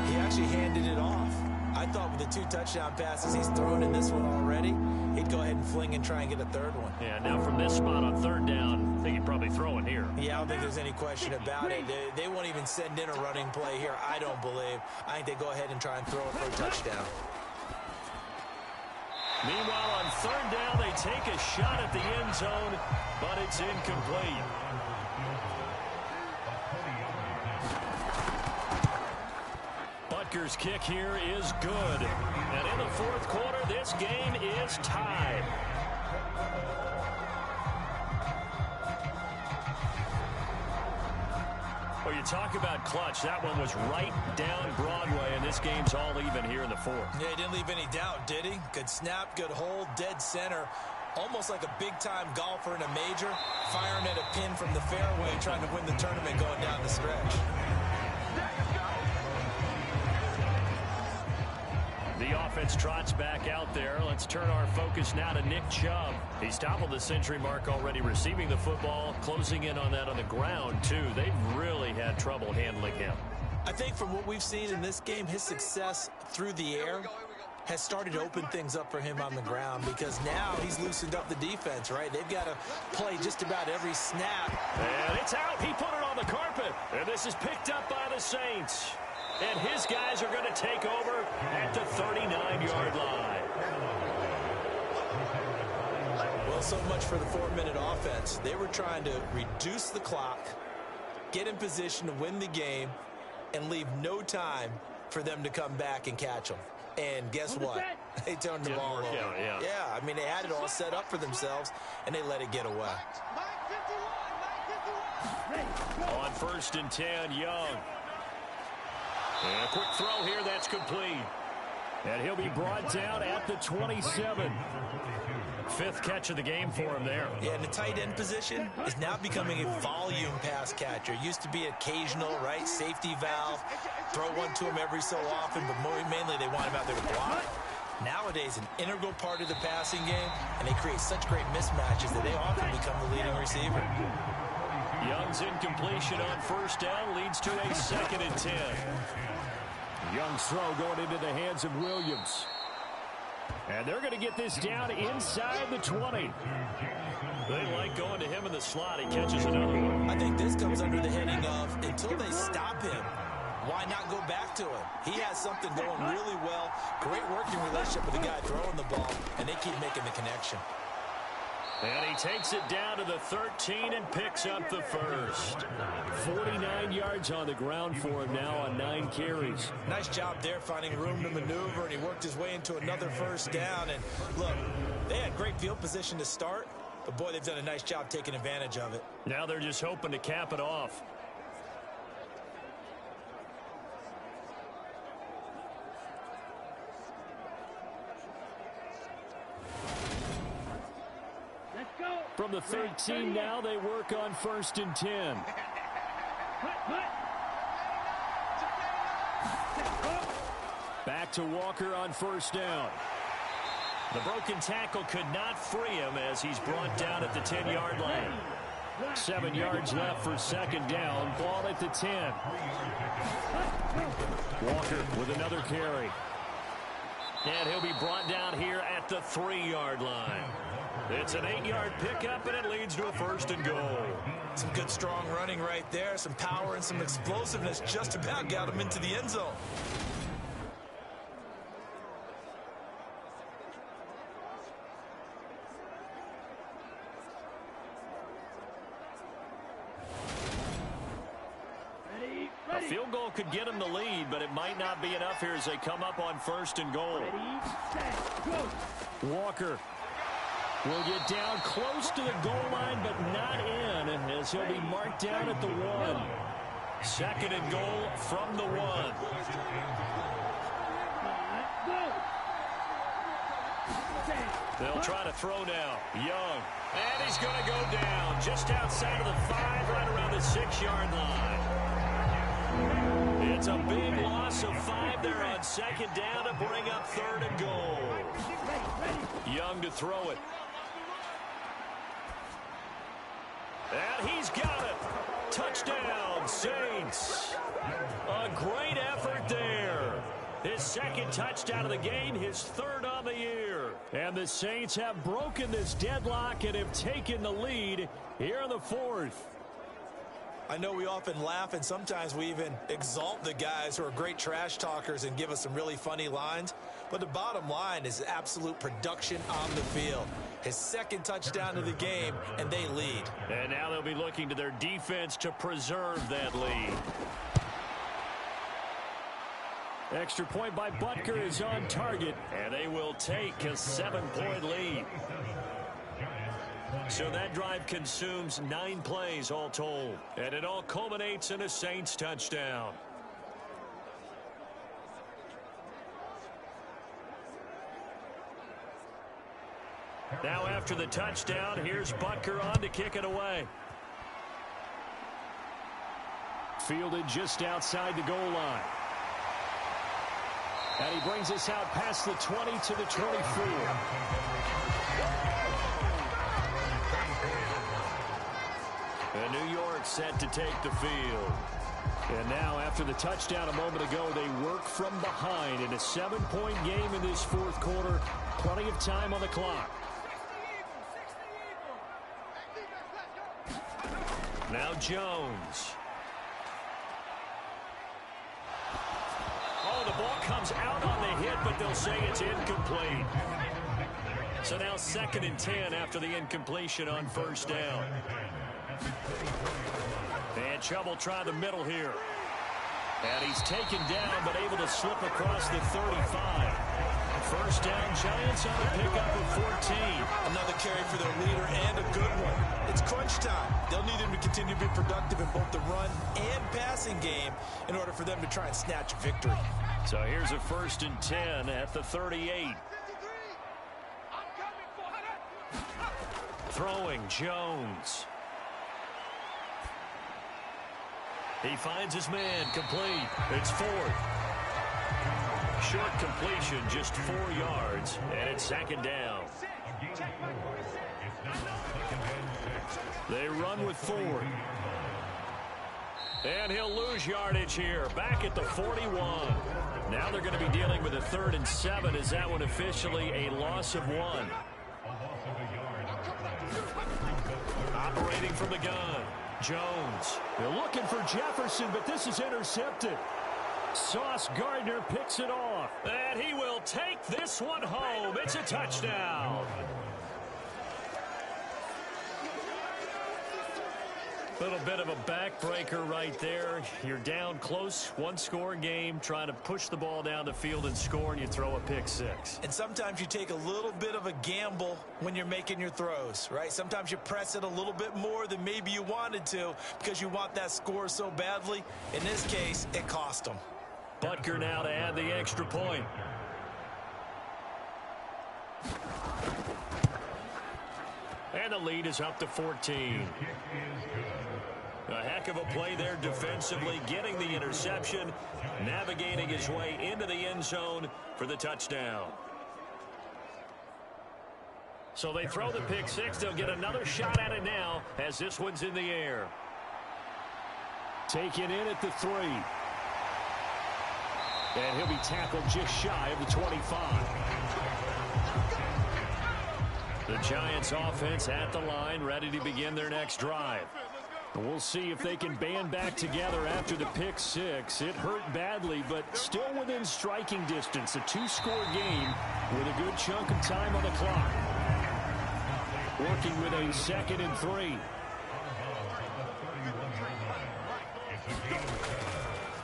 he actually handed it off. I thought with the 2 touchdown passes he's thrown in this one already, he'd go ahead and fling and try and get a 3rd one. Yeah, now from this spot on 3rd down, I think he'd probably throw it here. Yeah, I don't think there's any question about it. They won't even send in a running play here, I don't believe. I think they go ahead and try and throw it for a touchdown. Meanwhile, on 3rd down, they take a shot at the end zone, but it's incomplete. Butker's kick here is good. And in the 4th quarter, this game is tied. Well, you talk about clutch. That one was right down Broadway, and this game's all even here in the 4th. Yeah, he didn't leave any doubt, did he? Good snap, good hold, dead center. Almost like a big-time golfer in a major, firing at a pin from the fairway, trying to win the tournament going down the stretch. The offense trots back out there. Let's turn our focus now to Nick Chubb. He's toppled the century mark already receiving the football, closing in on that on the ground, too. They've really had trouble handling him. I think from what we've seen in this game, his success through the air has started to open things up for him on the ground because now he's loosened up the defense, right? They've got to play just about every snap. And it's out. He put it on the carpet. And this is picked up by the Saints. And his guys are going to take over at the 39-yard line. Well, so much for the 4-minute offense. They were trying to reduce the clock, get in position to win the game, and leave no time for them to come back and catch them. And guess what? They turned the ball over. Yeah, I mean, they had it all set up for themselves, and they let it get away. On 1st and 10, Young. And a quick throw here, that's complete. And he'll be brought down at the 27. 5th catch of the game for him there. Yeah, and the tight end position is now becoming a volume pass catcher. Used to be occasional, right? Safety valve. Throw one to him every so often, but mainly they want him out there to block. Nowadays, an integral part of the passing game, and they create such great mismatches that they often become the leading receiver. Young's incompletion on 1st down leads to a 2nd and 10. Young's throw going into the hands of Williams. And they're going to get this down inside the 20. They like going to him in the slot. He catches another one. I think this comes under the heading of until they stop him, why not go back to him? He has something going really well. Great working relationship with the guy throwing the ball, and they keep making the connection. And he takes it down to the 13 and picks up the 1st. 49 yards on the ground for him now on 9 carries. Nice job there finding room to maneuver, and he worked his way into another 1st down. And look, they had great field position to start, but boy, they've done a nice job taking advantage of it. Now they're just hoping to cap it off. From the 13 now, they work on 1st and 10. Back back to Walker on first down. The broken tackle could not free him as he's brought down at the 10-yard line. 7 yards left for second down. Ball at the 10. Walker with another carry. And he'll be brought down here at the 3-yard line. It's an 8-yard pickup, and it leads to a first and goal. Some good strong running right there. Some power and some explosiveness just about got him into the end zone. A field goal could get him the lead, but it might not be enough here as they come up on first and goal. Walker will get down close to the goal line, but not in, as he'll be marked down at the 1. Second and goal from the 1. They'll try to throw now. Young. And he's going to go down just outside of the 5, right around the 6-yard line. It's a big loss of 5 there on second down to bring up third and goal. Young to throw it. And he's got it. Touchdown, Saints. A great effort there. His second touchdown of the game, his third on the year. And the Saints have broken this deadlock and have taken the lead here in the 4th. I know we often laugh and sometimes we even exalt the guys who are great trash talkers and give us some really funny lines. But the bottom line is absolute production on the field. His second touchdown of the game, and they lead. And now they'll be looking to their defense to preserve that lead. Extra point by Butker is on target, and they will take a 7-point lead. So that drive consumes 9 plays all told. And it all culminates in a Saints touchdown. Now after the touchdown, here's Butker on to kick it away. Fielded just outside the goal line. And he brings us out past the 20 to the 24. And New York set to take the field. And now after the touchdown a moment ago, they work from behind in a 7-point game in this 4th quarter. Plenty of time on the clock. Now Jones. Oh, the ball comes out on the hit, but they'll say it's incomplete. So now 2nd and 10 after the incompletion on first down. And Chubb will try the middle here. And he's taken down, but able to slip across the 35. First down, Giants on a pickup of 14. Another carry for their leader and a good one. It's crunch time. They'll need him to continue to be productive in both the run and passing game in order for them to try and snatch a victory. So here's a 1st and 10 at the 38. Throwing Jones. He finds his man, complete. It's 4th. Short completion, just 4 yards, and it's 2nd down. They run with 4. And he'll lose yardage here, back at the 41. Now they're going to be dealing with a 3rd and 7. Is that one officially a loss of 1? Operating from the gun. Jones. They're looking for Jefferson, but this is intercepted. Sauce Gardner picks it off. And he will take this one home. It's a touchdown. Little bit of a backbreaker right there. You're down close, 1-score game, trying to push the ball down the field and score, and you throw a pick 6. And sometimes you take a little bit of a gamble when you're making your throws, right? Sometimes you press it a little bit more than maybe you wanted to because you want that score so badly. In this case, it cost them. Butker now to add the extra point. And the lead is up to 14. A heck of a play there defensively, getting the interception, navigating his way into the end zone for the touchdown. So they throw the pick six. They'll get another shot at it now as this one's in the air. Taken in at the 3. And he'll be tackled just shy of the 25. The Giants offense at the line, ready to begin their next drive. We'll see if they can band back together after the pick six. It hurt badly, but still within striking distance. A 2-score game with a good chunk of time on the clock. Working with a 2nd and 3.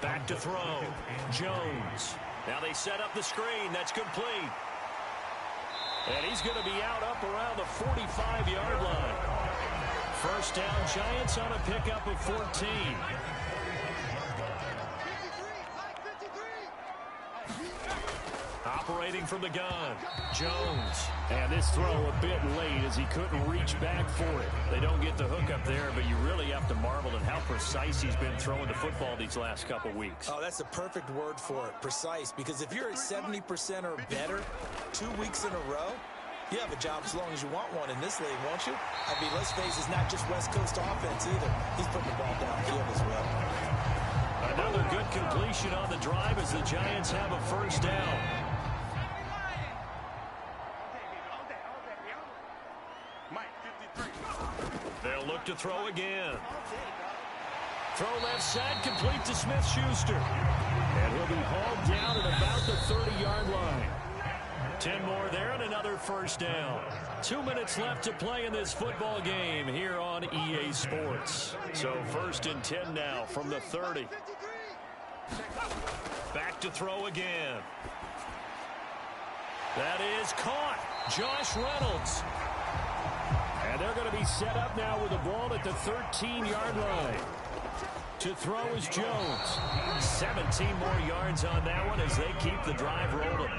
Back to throw. Jones. Now they set up the screen. That's complete. And he's going to be out up around the 45-yard line. First down, Giants on a pickup of 14. Operating from the gun, Jones. And this throw a bit late as he couldn't reach back for it. They don't get the hook up there, but you really have to marvel at how precise he's been throwing the football these last couple weeks. Oh, that's the perfect word for it, precise. Because if you're at 70% or better 2 weeks in a row, you have a job as long as you want one in this league, won't you? I mean, let's face it, it's not just West Coast offense either. He's putting the ball downfield as well. Another good completion on the drive as the Giants have a first down. They'll look to throw again. Throw left side, complete to Smith-Schuster. And he'll be hauled down at about the 30-yard line. 10 more there and another first down. 2 minutes left to play in this football game here on EA Sports. So 1st and 10 now from the 30. Back to throw again. That is caught. Josh Reynolds. And they're going to be set up now with the ball at the 13-yard line. To throw is Jones. 17 more yards on that one as they keep the drive rolling.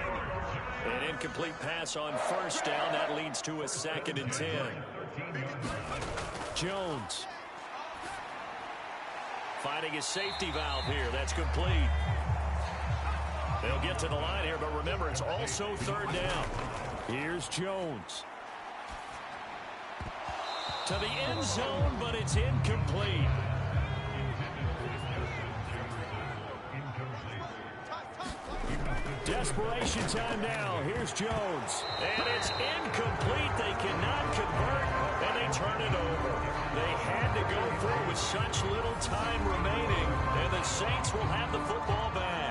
An incomplete pass on first down. That leads to a 2nd and 10. Jones. Finding his safety valve here. That's complete. They'll get to the line here, but remember, it's also 3rd down. Here's Jones. To the end zone, but it's incomplete. Desperation time now. Here's Jones. And it's incomplete. They cannot convert, and they turn it over. They had to go through with such little time remaining, and the Saints will have the football back.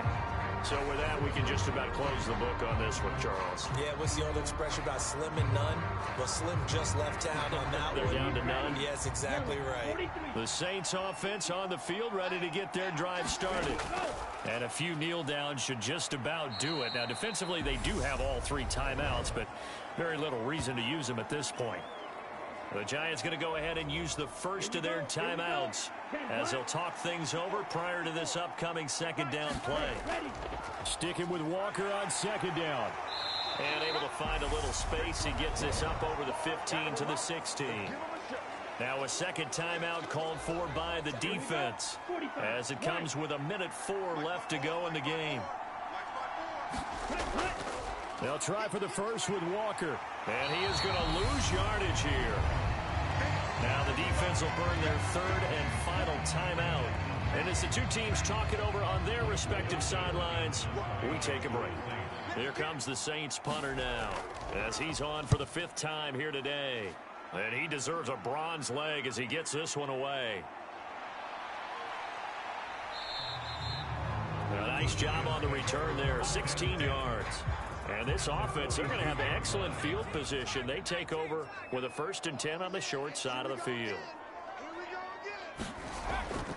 So with that, we can just about close the book on this one, Charles. Yeah, what's the old expression about slim and none? Well, Slim just left town on that They're one. down to none. Yes, exactly right. The Saints offense on the field, ready to get their drive started. And a few kneel downs should just about do it. Now, defensively, they do have all 3 timeouts, but very little reason to use them at this point. The Giants going to go ahead and use the first of their timeouts as they'll talk things over prior to this upcoming 2nd down play. Sticking with Walker on 2nd down. And able to find a little space. He gets this up over the 15 to the 16. Now a 2nd timeout called for by the defense as it comes with 1:04 left to go in the game. They'll try for the first with Walker. And he is going to lose yardage here. Now the defense will burn their 3rd and final timeout. And as the two teams talk it over on their respective sidelines, we take a break. Here comes the Saints punter now as he's on for the 5th time here today. And he deserves a bronze leg as he gets this one away. A nice job on the return there, 16 yards. And this offense, they're going to have excellent field position. They take over with a 1st and 10 on the short side of the field.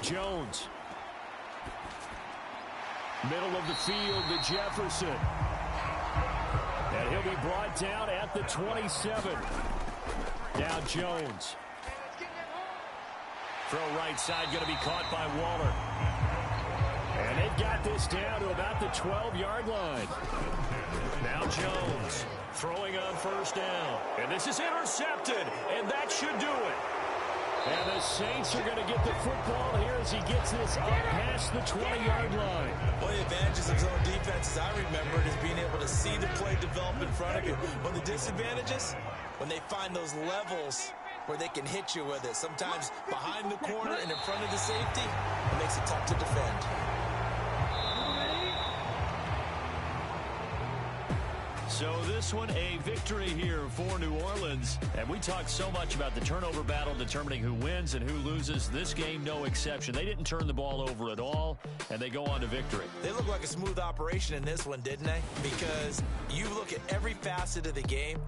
Jones. Middle of the field to Jefferson. And he'll be brought down at the 27. Now Jones. Throw right side, going to be caught by Waller. And they've got this down to about the 12-yard line. Now Jones throwing on 1st down. And this is intercepted, and that should do it. And the Saints are going to get the football here as he gets this up past the 20-yard line. One of the advantages of zone defense, as I remember it, is being able to see the play develop in front of you. One of the disadvantages, when they find those levels where they can hit you with it, sometimes behind the corner and in front of the safety, it makes it tough to defend. So this one, a victory here for New Orleans. And we talked so much about the turnover battle determining who wins and who loses. This game, no exception. They didn't turn the ball over at all, and they go on to victory. They look like a smooth operation in this one, didn't they? Because you look at every facet of the game,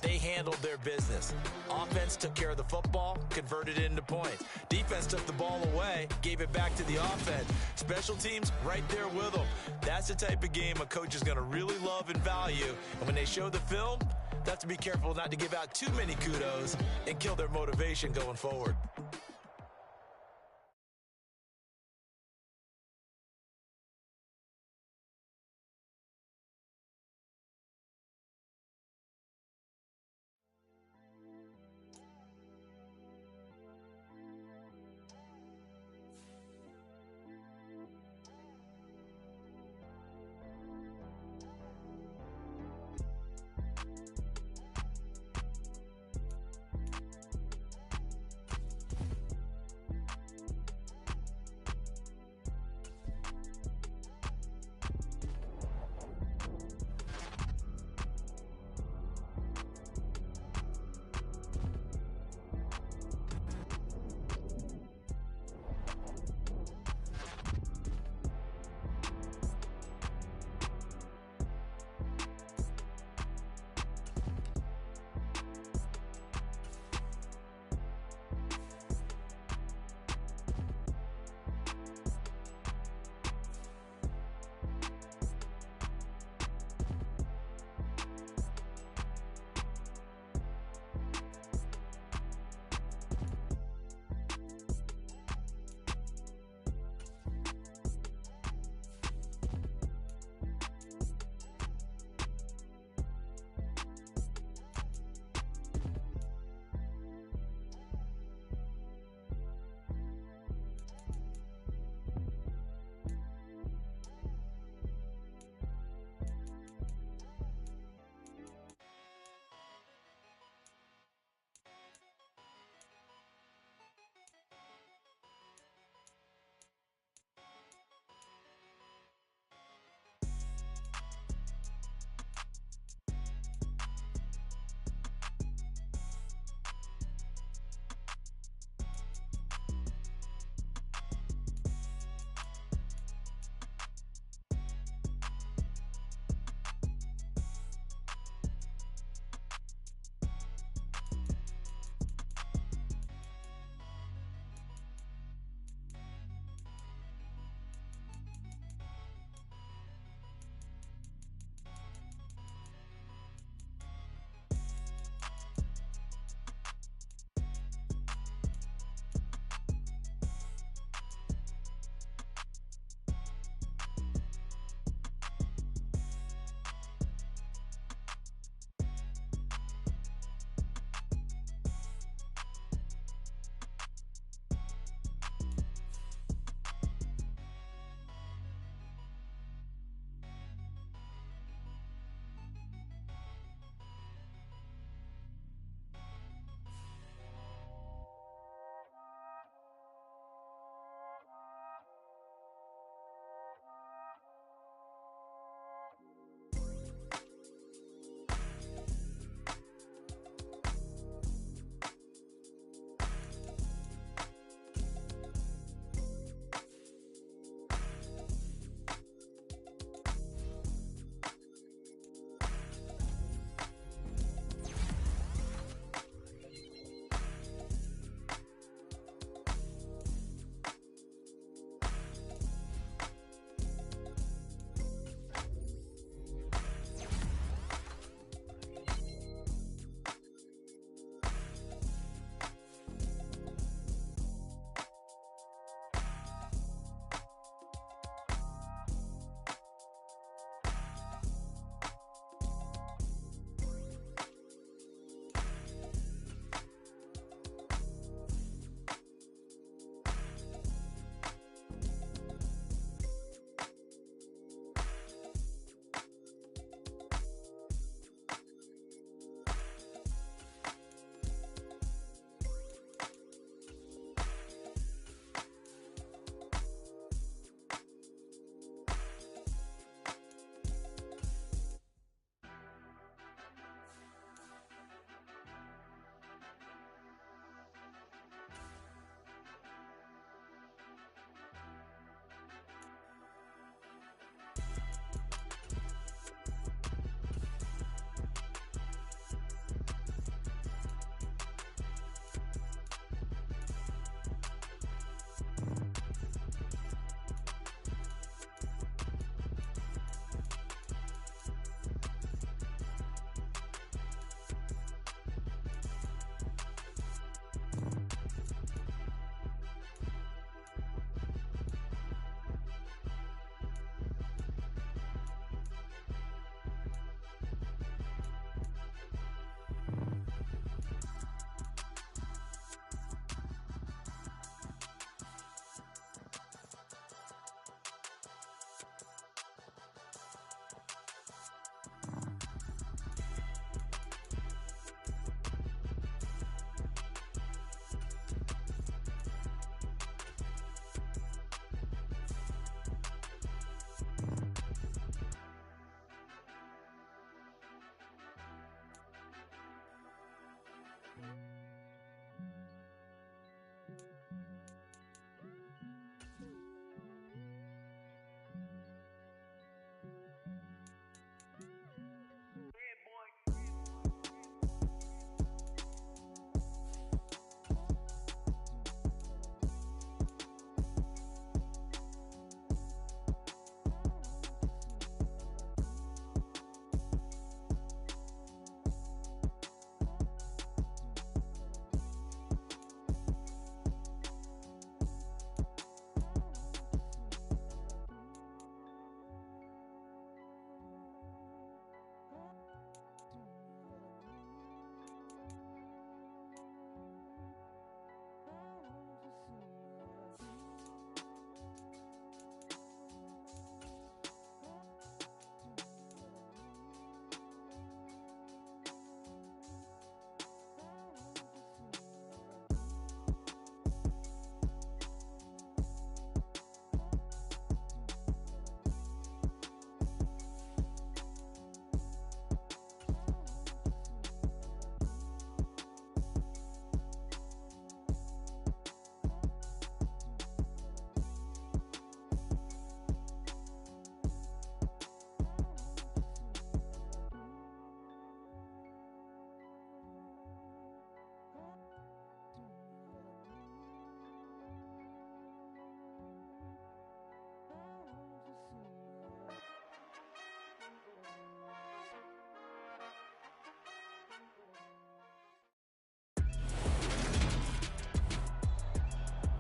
they handled their business. Offense took care of the football, converted it into points. Defense took the ball away, gave it back to the offense. Special teams, right there with them. That's the type of game a coach is going to really love and value. And when they show the film, they have to be careful not to give out too many kudos and kill their motivation going forward.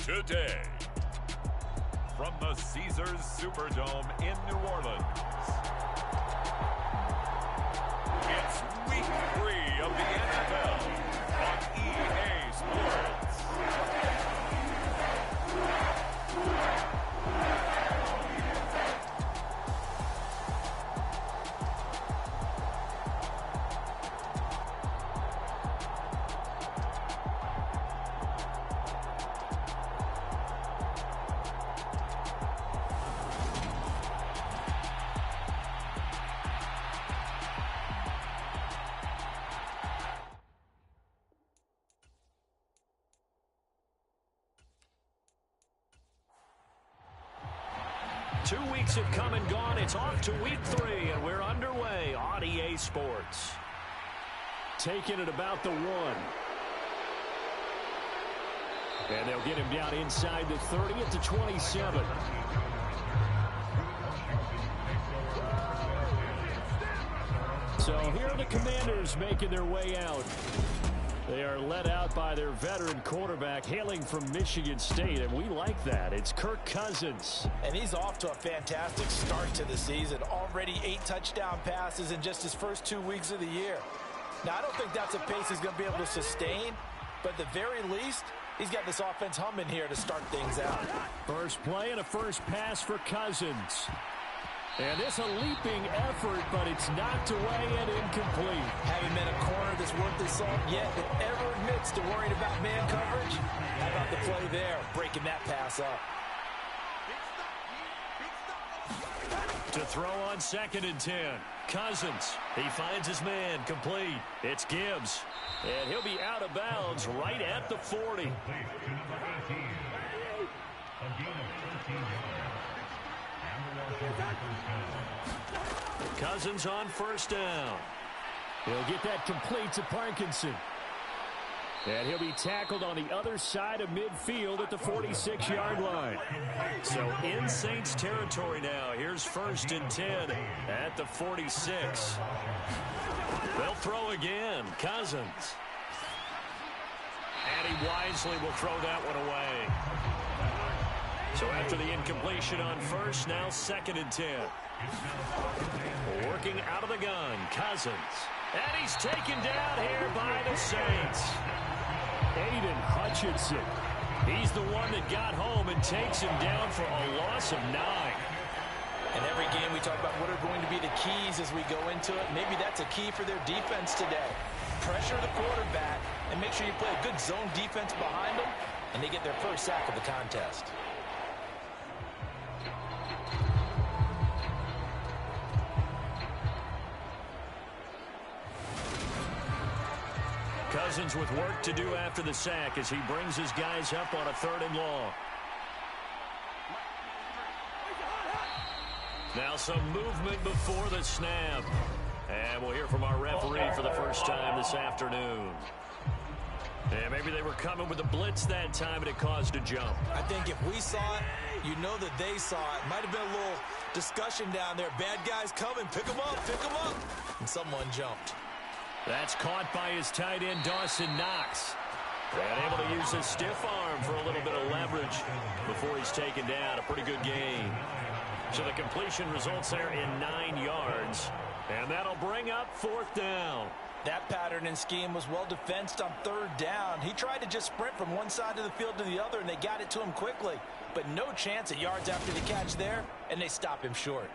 today. From the Caesars Superdome in New Orleans, it's Week 3 of the NFL on EA Sports. Two weeks have come and gone. It's off to Week 3, and we're underway on EA Sports. Taking it about the 1. And they'll get him down inside the 30 at the 27. So here are the Commanders making their way out. They are led out by their veteran quarterback hailing from Michigan State, and we like that. It's Kirk Cousins. And he's off to a fantastic start to the season. Already 8 touchdown passes in just his first 2 weeks of the year. Now, I don't think that's a pace he's going to be able to sustain, but at the very least, he's got this offense humming here to start things out. First play and a first pass for Cousins. And it's a leaping effort, but it's knocked away and incomplete. Having been a corner that's worth his salt yet that ever admits to worrying about man coverage, how about the play there, breaking that pass up. To throw on 2nd and 10. Cousins, he finds his man, complete. It's Gibbs, and he'll be out of bounds right at the 40. Cousins on first down. He'll get that complete to Parkinson. And he'll be tackled on the other side of midfield at the 46-yard line. So in Saints territory now. Here's 1st and 10 at the 46. They'll throw again. Cousins. And he wisely will throw that one away. So after the incompletion on first, now 2nd and 10. Working out of the gun, Cousins. And he's taken down here by the Saints. Aiden Hutchinson. He's the one that got home and takes him down for a loss of 9. In every game we talk about what are going to be the keys as we go into it. Maybe that's a key for their defense today. Pressure the quarterback and make sure you play a good zone defense behind them, and they get their first sack of the contest. Cousins with work to do after the sack as he brings his guys up on a 3rd and long. Now some movement before the snap. And we'll hear from our referee for the first time this afternoon. And maybe they were coming with a blitz that time and it caused a jump. I think if we saw it, you know that they saw it. Might have been a little discussion down there. Bad guys coming. Pick them up. Pick them up. And someone jumped. That's caught by his tight end, Dawson Knox. And able to use his stiff arm for a little bit of leverage before he's taken down. A pretty good game. So the completion results there in 9 yards. And that'll bring up 4th down. That pattern and scheme was well defensed on 3rd down. He tried to just sprint from one side of the field to the other, and they got it to him quickly. But no chance at yards after the catch there, and they stop him short.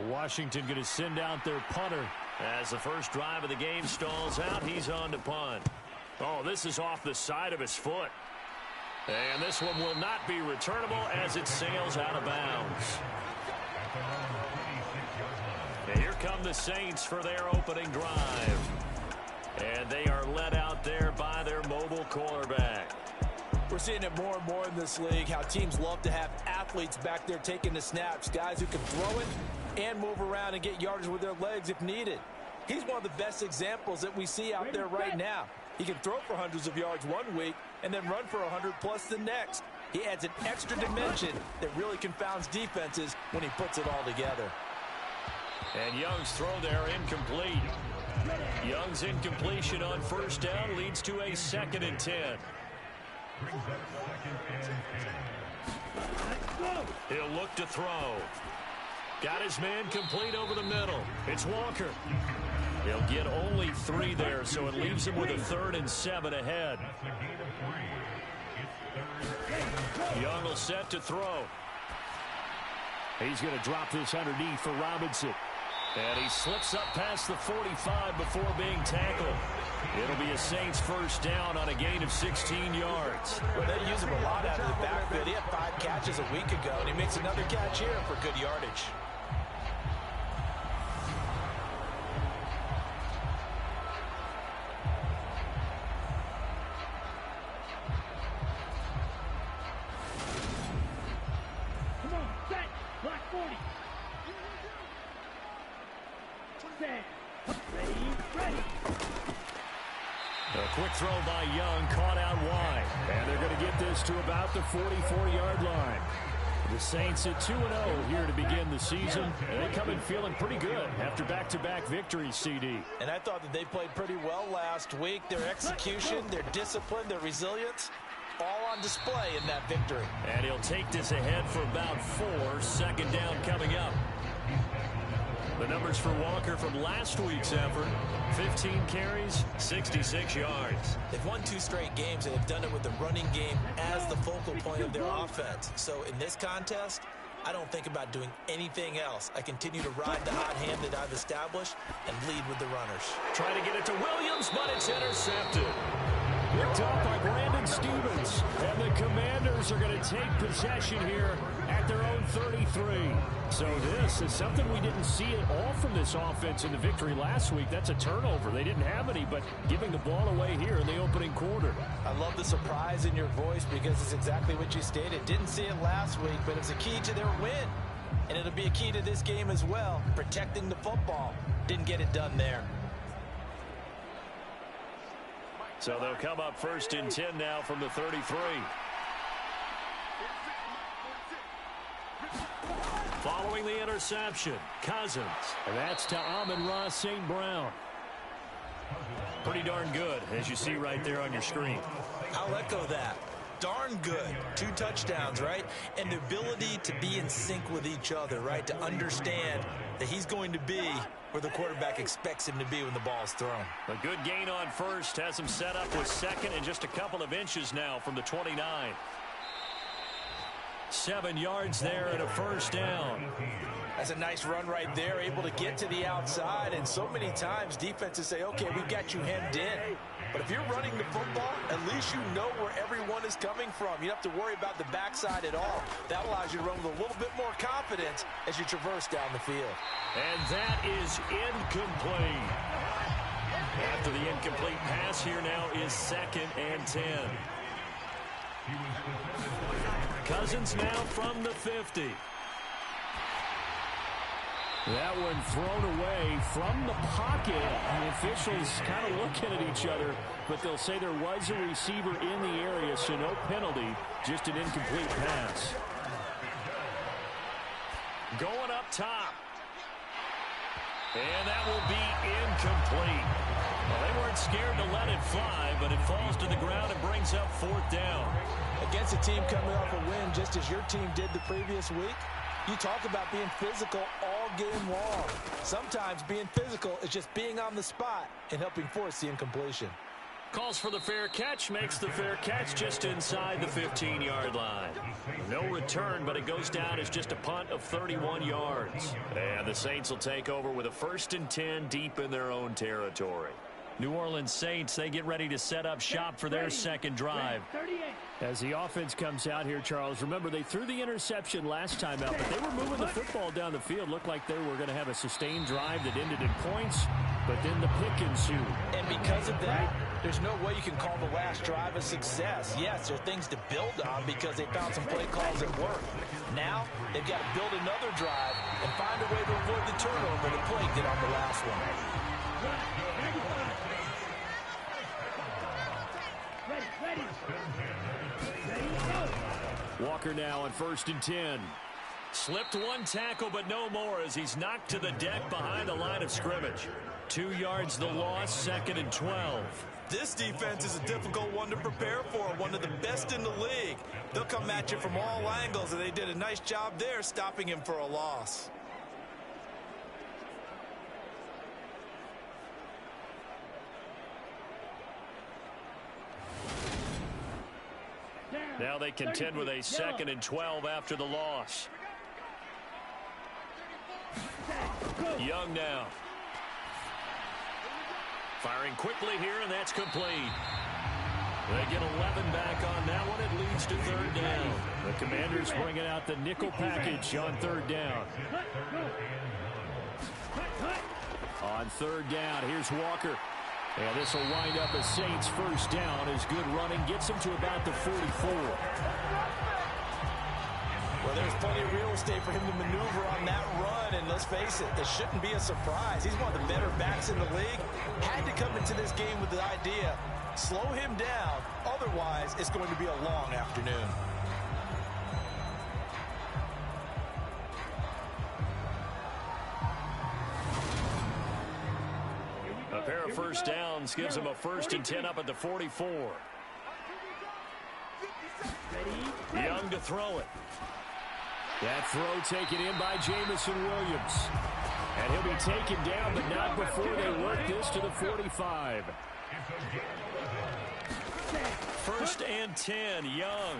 Washington going to send out their punter. As the first drive of the game stalls out, he's on to punt. Oh, this is off the side of his foot. And this one will not be returnable as it sails out of bounds. And here come the Saints for their opening drive. And they are led out there by their mobile quarterback. We're seeing it more and more in this league, how teams love to have athletes back there taking the snaps, guys who can throw it and move around and get yardage with their legs if needed. He's one of the best examples that we see out there right now. He can throw for hundreds of yards one week and then run for 100+ the next. He adds an extra dimension that really confounds defenses when he puts it all together. And Young's throw there incomplete. Young's incompletion on first down leads to a 2nd and 10. He'll look to throw. Got his man complete over the middle. It's Walker. He'll get only 3 there, so it leaves him with a 3rd and 7 ahead. Young will set to throw. He's going to drop this underneath for Robinson. And he slips up past the 45 before being tackled. It'll be a Saints first down on a gain of 16 yards. Well, they use him a lot out of the backfield. He had 5 catches a week ago, and he makes another catch here for good yardage. A quick throw by Young, caught out wide. And they're going to get this to about the 44-yard line. The Saints at 2-0 here to begin the season. And they come in feeling pretty good after back-to-back victories, CD. And I thought that they played pretty well last week. Their execution, their discipline, their resilience, all on display in that victory. And he'll take this ahead for about 4. 2nd down coming up. The numbers for Walker from last week's effort: 15 carries, 66 yards. They've won 2 straight games, and they've done it with the running game as the focal point of their offense. So in this contest, I don't think about doing anything else. I continue to ride the hot hand that I've established and lead with the runners. Trying to get it to Williams, but it's intercepted. Picked up by Brandon Stevens. And the Commanders are going to take possession here at their own 33. So this is something we didn't see at all from this offense in the victory last week. That's a turnover. They didn't have any, but giving the ball away here in the opening quarter. I love the surprise in your voice because it's exactly what you stated. Didn't see it last week, but it's a key to their win. And it'll be a key to this game as well, protecting the football. Didn't get it done there. So they'll come up 1st and 10 now from the 33. Following the interception, Cousins. And that's to Amon-Ra St. Brown. Pretty darn good, as you see right there on your screen. I'll echo that. Darn good. 2 touchdowns, right? And the ability to be in sync with each other, right? To understand that he's going to be where the quarterback expects him to be when the ball's thrown. A good gain on first. Has him set up with 2nd and just a couple of inches now from the 29. 7 yards there and a first down. That's a nice run right there, able to get to the outside. And so many times defenses say, okay, we've got you hemmed in. But if you're running the football, at least you know where everyone is coming from. You don't have to worry about the backside at all. That allows you to run with a little bit more confidence as you traverse down the field. And that is incomplete. After the incomplete pass, here now is 2nd and 10. Cousins now from the 50. That one thrown away from the pocket. The officials kind of looking at each other, but they'll say there was a receiver in the area, so no penalty, just an incomplete pass. Going up top. And that will be incomplete. Well, they weren't scared to let it fly, but it falls to the ground and brings up 4th down. Against a team coming off a win just as your team did the previous week, you talk about being physical all game long. Sometimes being physical is just being on the spot and helping force the incompletion. Calls for the fair catch, makes the fair catch just inside the 15-yard line. No return, but it goes down as just a punt of 31 yards. And the Saints will take over with a 1st and 10 deep in their own territory. New Orleans Saints, they get ready to set up shop for their second drive. As the offense comes out here, Charles, remember they threw the interception last time out, but they were moving the football down the field. Looked like they were going to have a sustained drive that ended in points, but then the pick ensued. And because of that, there's no way you can call the last drive a success. Yes, there are things to build on because they found some play calls that work. Now, they've got to build another drive and find a way to avoid the turnover that plagued it on the last one. Walker now on 1st and 10. Slipped one tackle, but no more as he's knocked to the deck behind the line of scrimmage. 2 yards the loss, 2nd and 12. This defense is a difficult one to prepare for, one of the best in the league. They'll come at you from all angles, and they did a nice job there stopping him for a loss. Now they contend with a 2nd and 12 after the loss. Young now. Firing quickly here, and that's complete. They get 11 back on that one. It leads to 3rd down. The Commanders bringing out the nickel package on 3rd down. On 3rd down, here's Walker. And this will wind up a Saints 1st down as good running gets him to about the 44. Well, there's plenty of real estate for him to maneuver on that run, and let's face it, this shouldn't be a surprise. He's one of the better backs in the league. Had to come into this game with the idea, slow him down, otherwise it's going to be a long afternoon. A pair of 1st downs gives him a 1st and 10 up at the 44. Young to throw it. That throw taken in by Jamison Williams. And he'll be taken down, but not before they work this to the 45. 1st and 10, Young.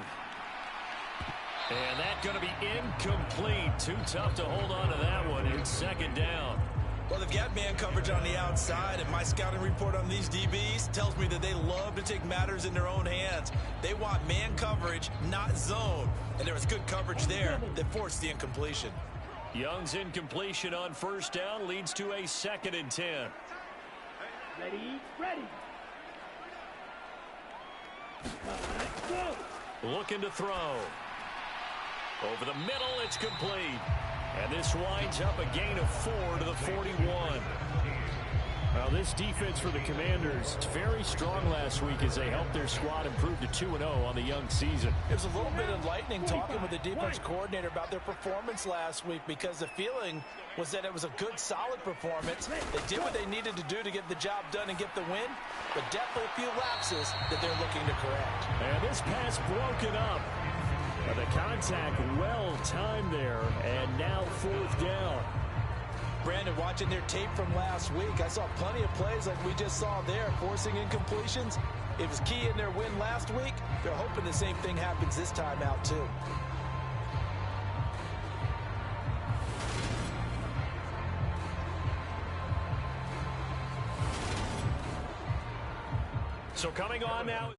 And that's going to be incomplete. Too tough to hold on to that one. It's 2nd down. Well, they've got man coverage on the outside, and my scouting report on these DBs tells me that they love to take matters in their own hands. They want man coverage, not zone. And there was good coverage there that forced the incompletion. Young's incompletion on 1st down leads to a 2nd and 10. Ready. Looking to throw. Over the middle, it's complete. And this winds up a gain of 4 to the 41. Well, this defense for the Commanders, it's very strong last week as they helped their squad improve to 2-0 on the young season. It was a little bit enlightening talking with the defense coordinator about their performance last week, because the feeling was that it was a good, solid performance. They did what they needed to do to get the job done and get the win, but definitely a few lapses that they're looking to correct. And this pass broken up. The contact well timed there, and now 4th down. Brandon, watching their tape from last week, I saw plenty of plays like we just saw there, forcing incompletions. It was key in their win last week. They're hoping the same thing happens this time out, too. So coming on now.